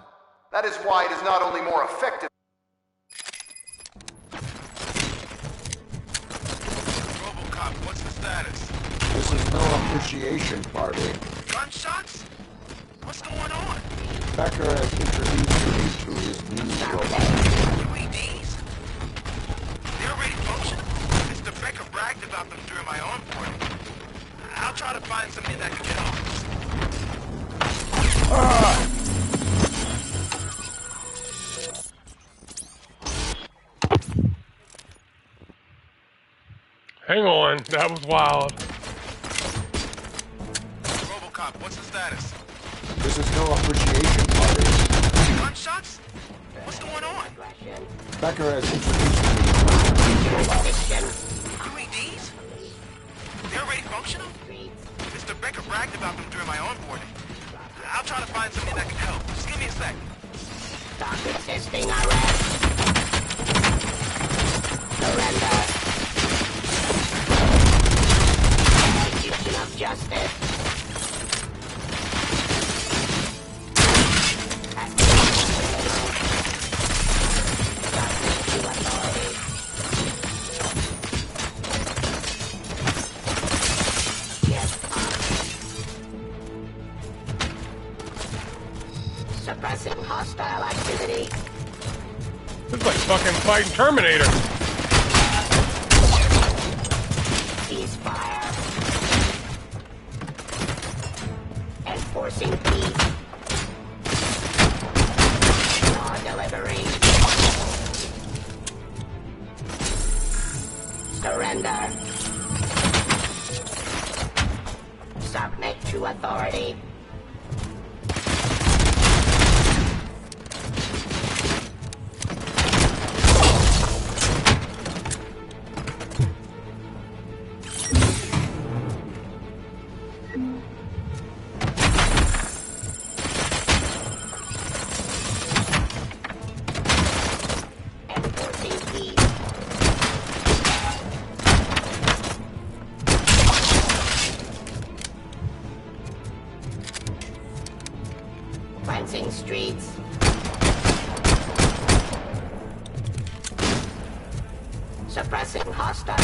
That is why it is not only more effective.
RoboCop, what's the status?
This is no appreciation party.
Gunshots? What's going on?
Becker has introduced me to his new robot.
UEDs? They're already functional? Mr. Becker bragged about them during my onboarding. I'll try to find something that can get off.
Hang on, that was wild.
RoboCop, what's the status?
This is no appreciation party.
Gunshots? What's going on?
Becker has introduced me to his robot.
UEDs? They're already functional? Mr. Becker bragged about them during my onboarding. I'll try to find something that can help. Just give me a sec.
Stop resisting arrest. Surrender. Execution of justice. Submit to authority. Yes, suppressing hostile activity.
This is like fucking fighting Terminator.
Ceasefire. Enforcing peace. Law delivery. Surrender. Submit to authority. Cleansing streets. Suppressing hostile.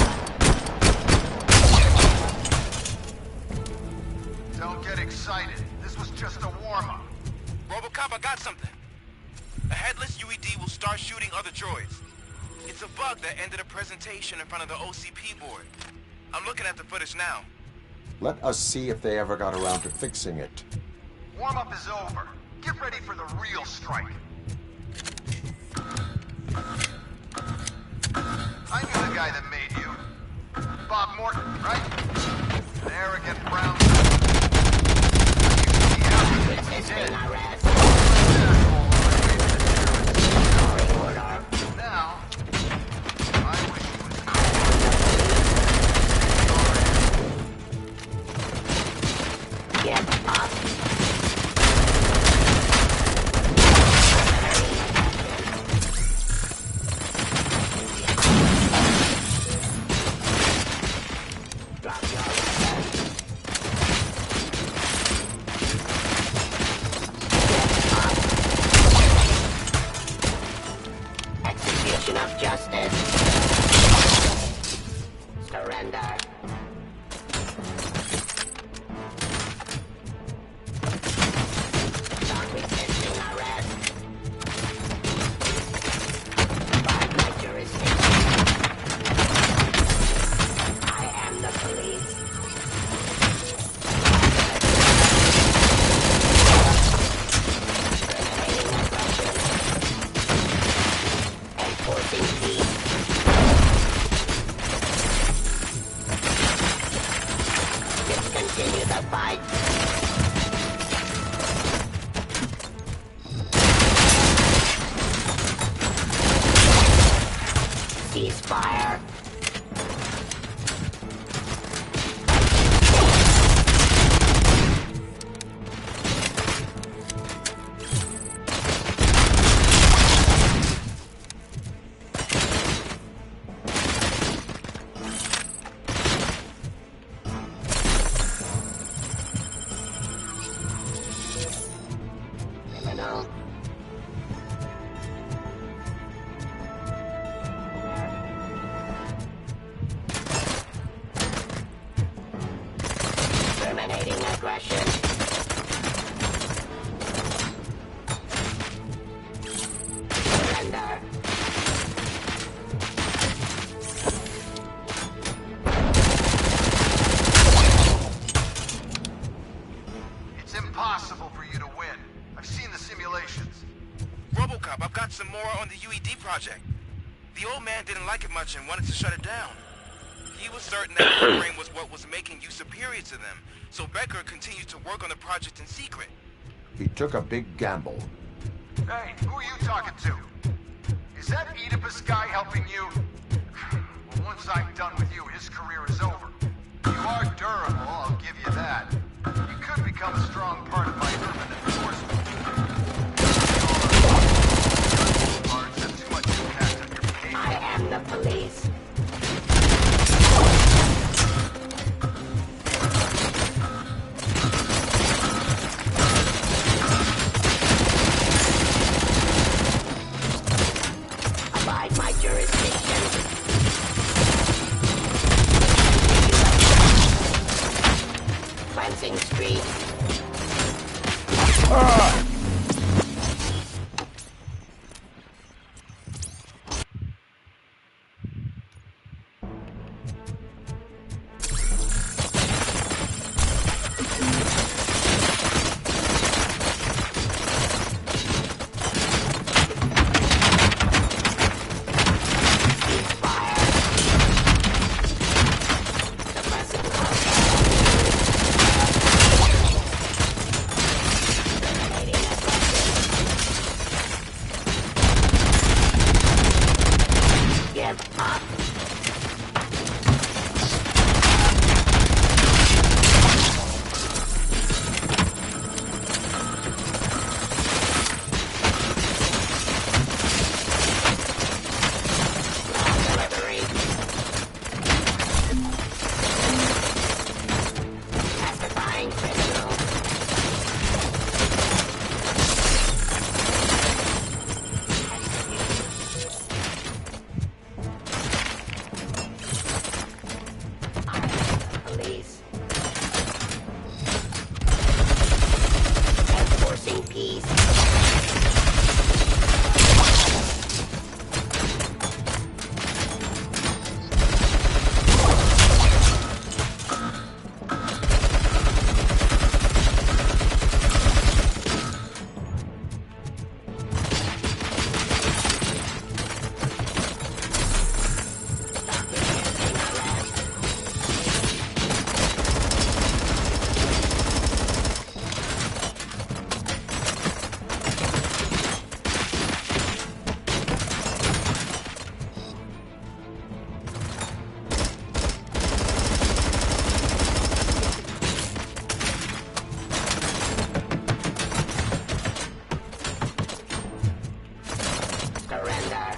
Don't get excited. This was just a warm-up.
RoboCop, I got something. A headless UED will start shooting other droids. It's a bug that ended a presentation in front of the OCP board. I'm looking at the footage now.
Let us see if they ever got around to fixing it.
Warm-up is over. Get ready for the real strike. I knew the guy that made you. Bob Morton, right? An arrogant brown...
Resisting arrest.
Now, I wish he was...
Get up. Drop your weapon. criminal. Terminating aggression. Surrender.
It's impossible for you to win. I've seen the simulations.
RoboCop, I've got some more on the UED project. The old man didn't like it much and wanted to shut it down. He was certain that the program was what was making you superior to them, so Becker continued to work on the project in secret.
He took a big gamble.
Hey, who are you talking to? Is that Oedipus guy helping you? Well, once I'm done with you, his career is over. You are durable, I'll give you that. You could become a strong part of my urban enforcement. Parts have too much impact on your behavior.
I am the police. Abide my jurisdiction. Cleansing streets. Give up. Delivery. Pacifying criminal. Police. Enforcing peace. Surrender.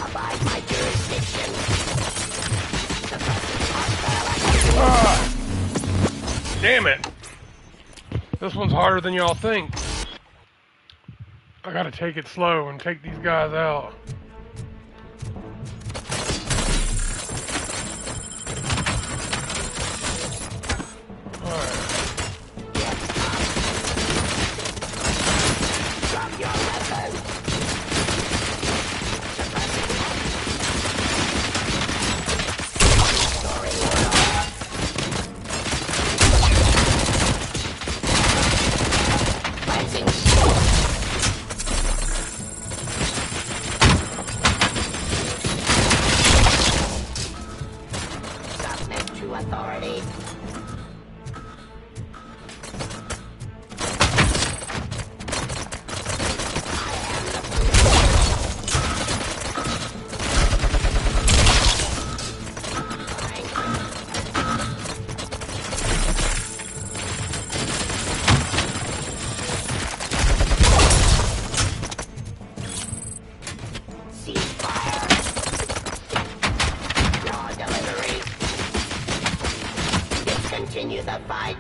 Abide my jurisdiction. Suppressing hostile activity.
Damn it. This one's harder than y'all think. I gotta take it slow and take these guys out.
Drop your weapon. Story order. Cleansing. the fight.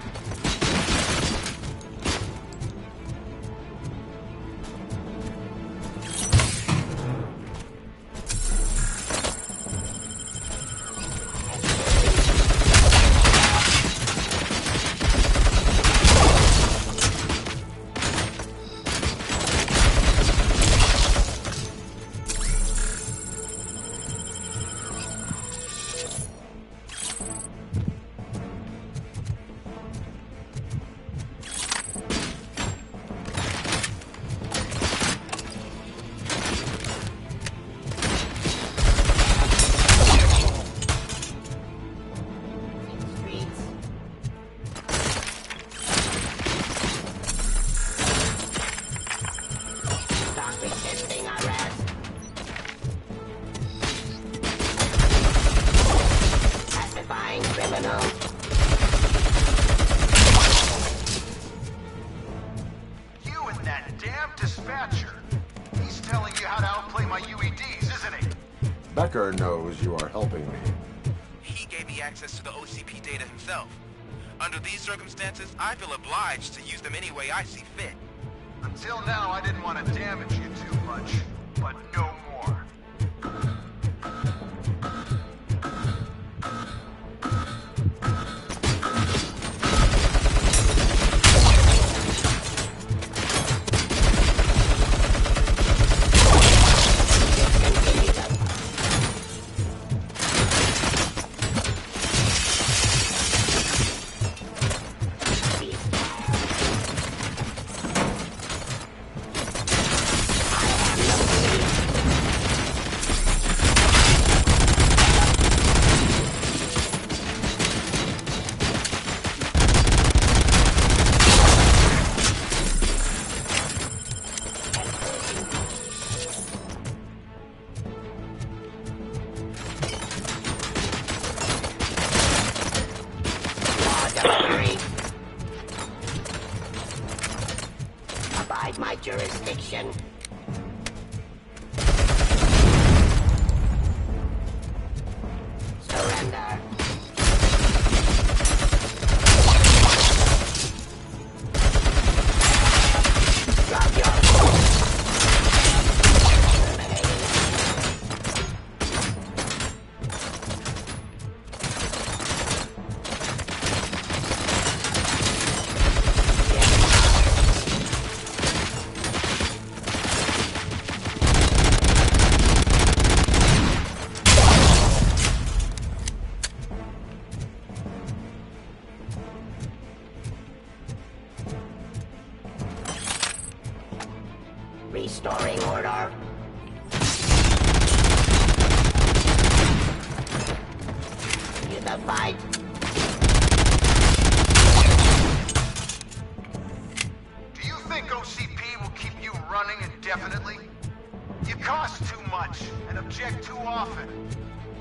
You and that damn dispatcher. He's telling you how to outplay my UEDs, isn't he?
Becker knows you are helping me.
He gave me access to the OCP data himself. Under these circumstances, I feel obliged to use them any way I see fit.
Until now, I didn't want to damage you too much, but no more.
Abide my jurisdiction. Surrender. Drop your restoring order. To the fight.
Do you think OCP will keep you running indefinitely? You cost too much and object too often.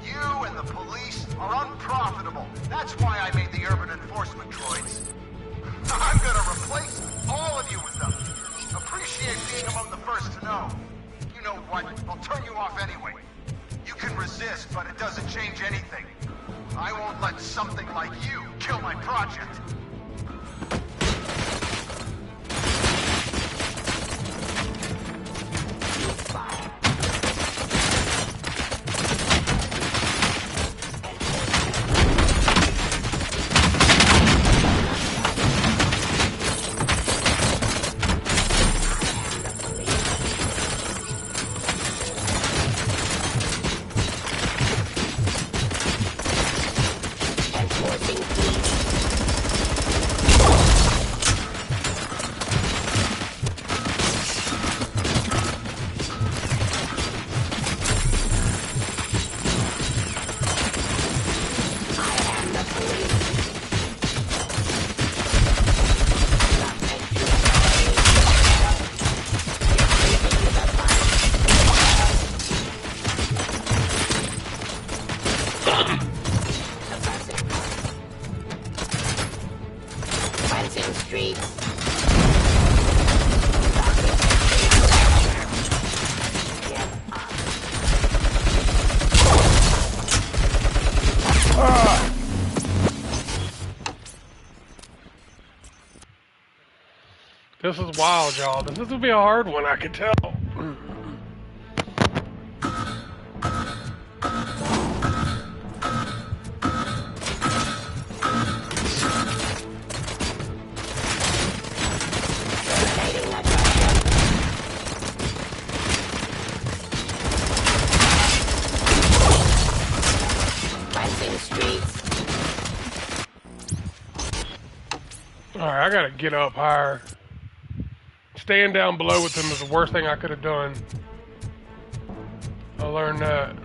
You and the police are unprofitable. That's why I made the urban enforcement droids. I'm gonna replace all of you with them. Appreciate being among the first to know. You know what? I'll turn you off anyway. You can resist, but it doesn't change anything. I won't let something like you kill my project.
This is wild, y'all. This is gonna be a hard one, I can tell. Alright, I gotta get up higher. Staying down below with them is the worst thing I could have done. I learned that.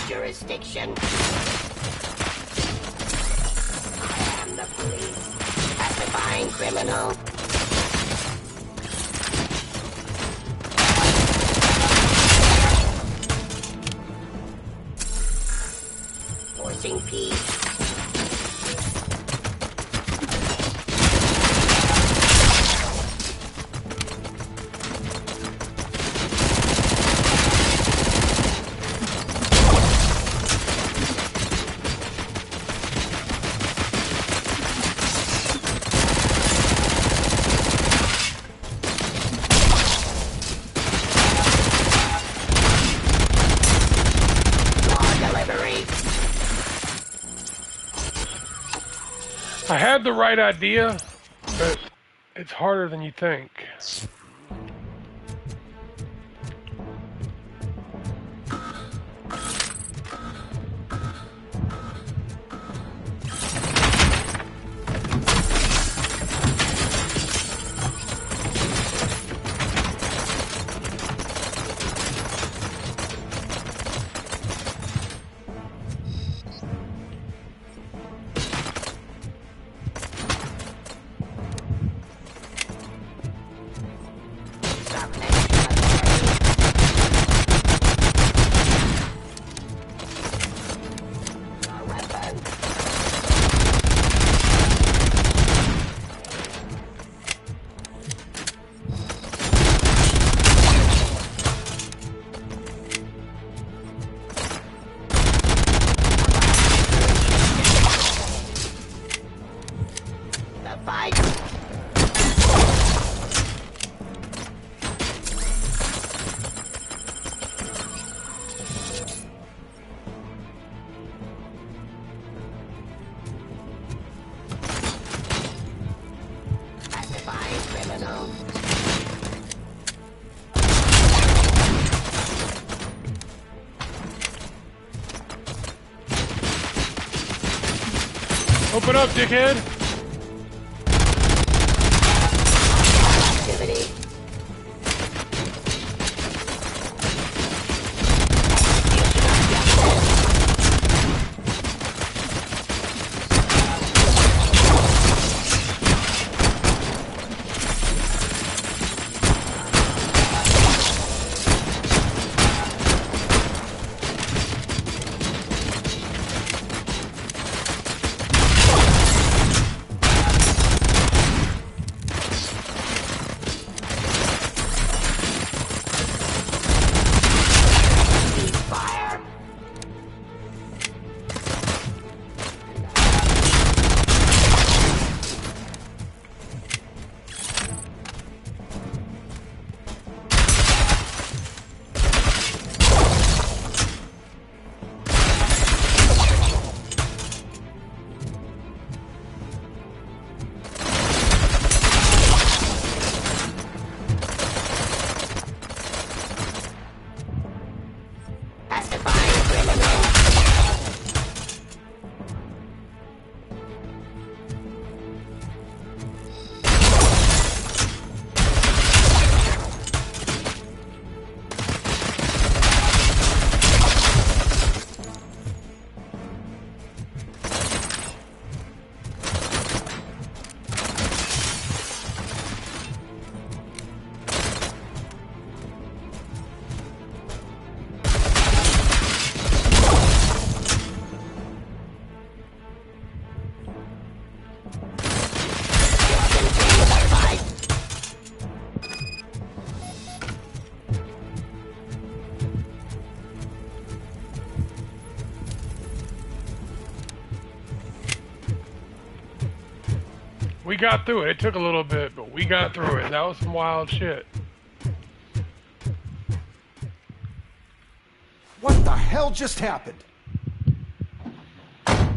Jurisdiction. I am the police. Pacifying criminal. Forcing peace.
I had the right idea, but it's harder than you think. Open up, dickhead!
Activity.
we got through it. It took a little bit, but we got through it. That was some wild shit.
What the hell just happened?
I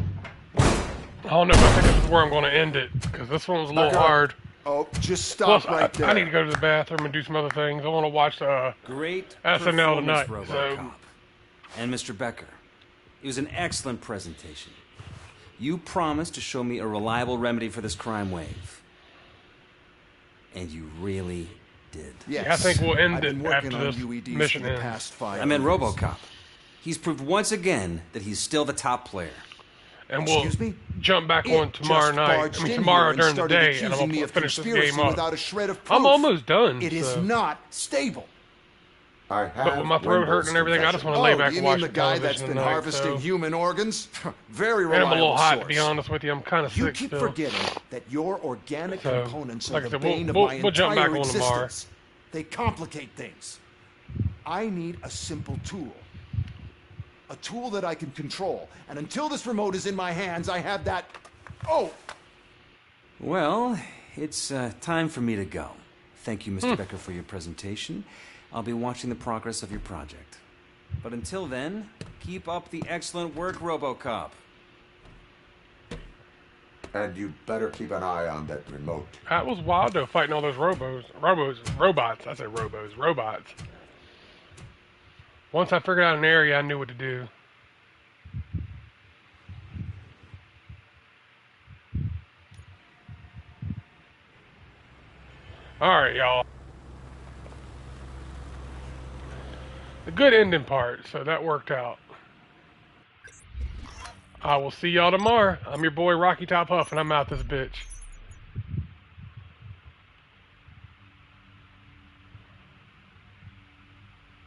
don't know if I think this is where I'm going to end it, because this one was a little hard.
Oh, just stop
Plus,
right there.
I need to go to the bathroom and do some other things. I want to watch
Great
SNL tonight.
RoboCop.
So.
And Mr. Becker, it was an excellent presentation. You promised to show me a reliable remedy for this crime wave. And you really did.
Yes.
Yeah, I think we'll end
I've been
it
working
after
on
this
UEDs
mission
for the
ends.
past 5
I meant
years.
RoboCop. He's proved once again that he's still the top player.
And we'll jump back on tomorrow night. I mean, tomorrow during the day, and I'm going to finish this game up.
Without a shred of proof.
I'm almost done.
It is
so.
not stable.
I have
But with my throat hurting and everything, I just want to lay back
you
and watch
mean
the
the guy that's
television
been
tonight,
harvesting
so.
human organs? Very
And
reliable
I'm a little hot,
source.
to be honest with you. I'm kind of
You
sick
keep
still.
forgetting that your organic
So,
components
like
are
I
the
said,
bane of
we'll
my
jump back
entire
on tomorrow.
existence. They complicate things. I need a simple tool. A tool that I can control. And until this remote is in my hands, I have that... Oh!
Well, it's time for me to go. Thank you, Mr. Becker, for your presentation. I'll be watching the progress of your project. But until then, keep up the excellent work, RoboCop.
And you better keep an eye on that remote.
That was wild, though, fighting all those robots. I say robots. Once I figured out an area, I knew what to do. Alright, y'all. A good ending part, so that worked out. I will see y'all tomorrow. I'm your boy Rocky Top Huff, and I'm out this bitch.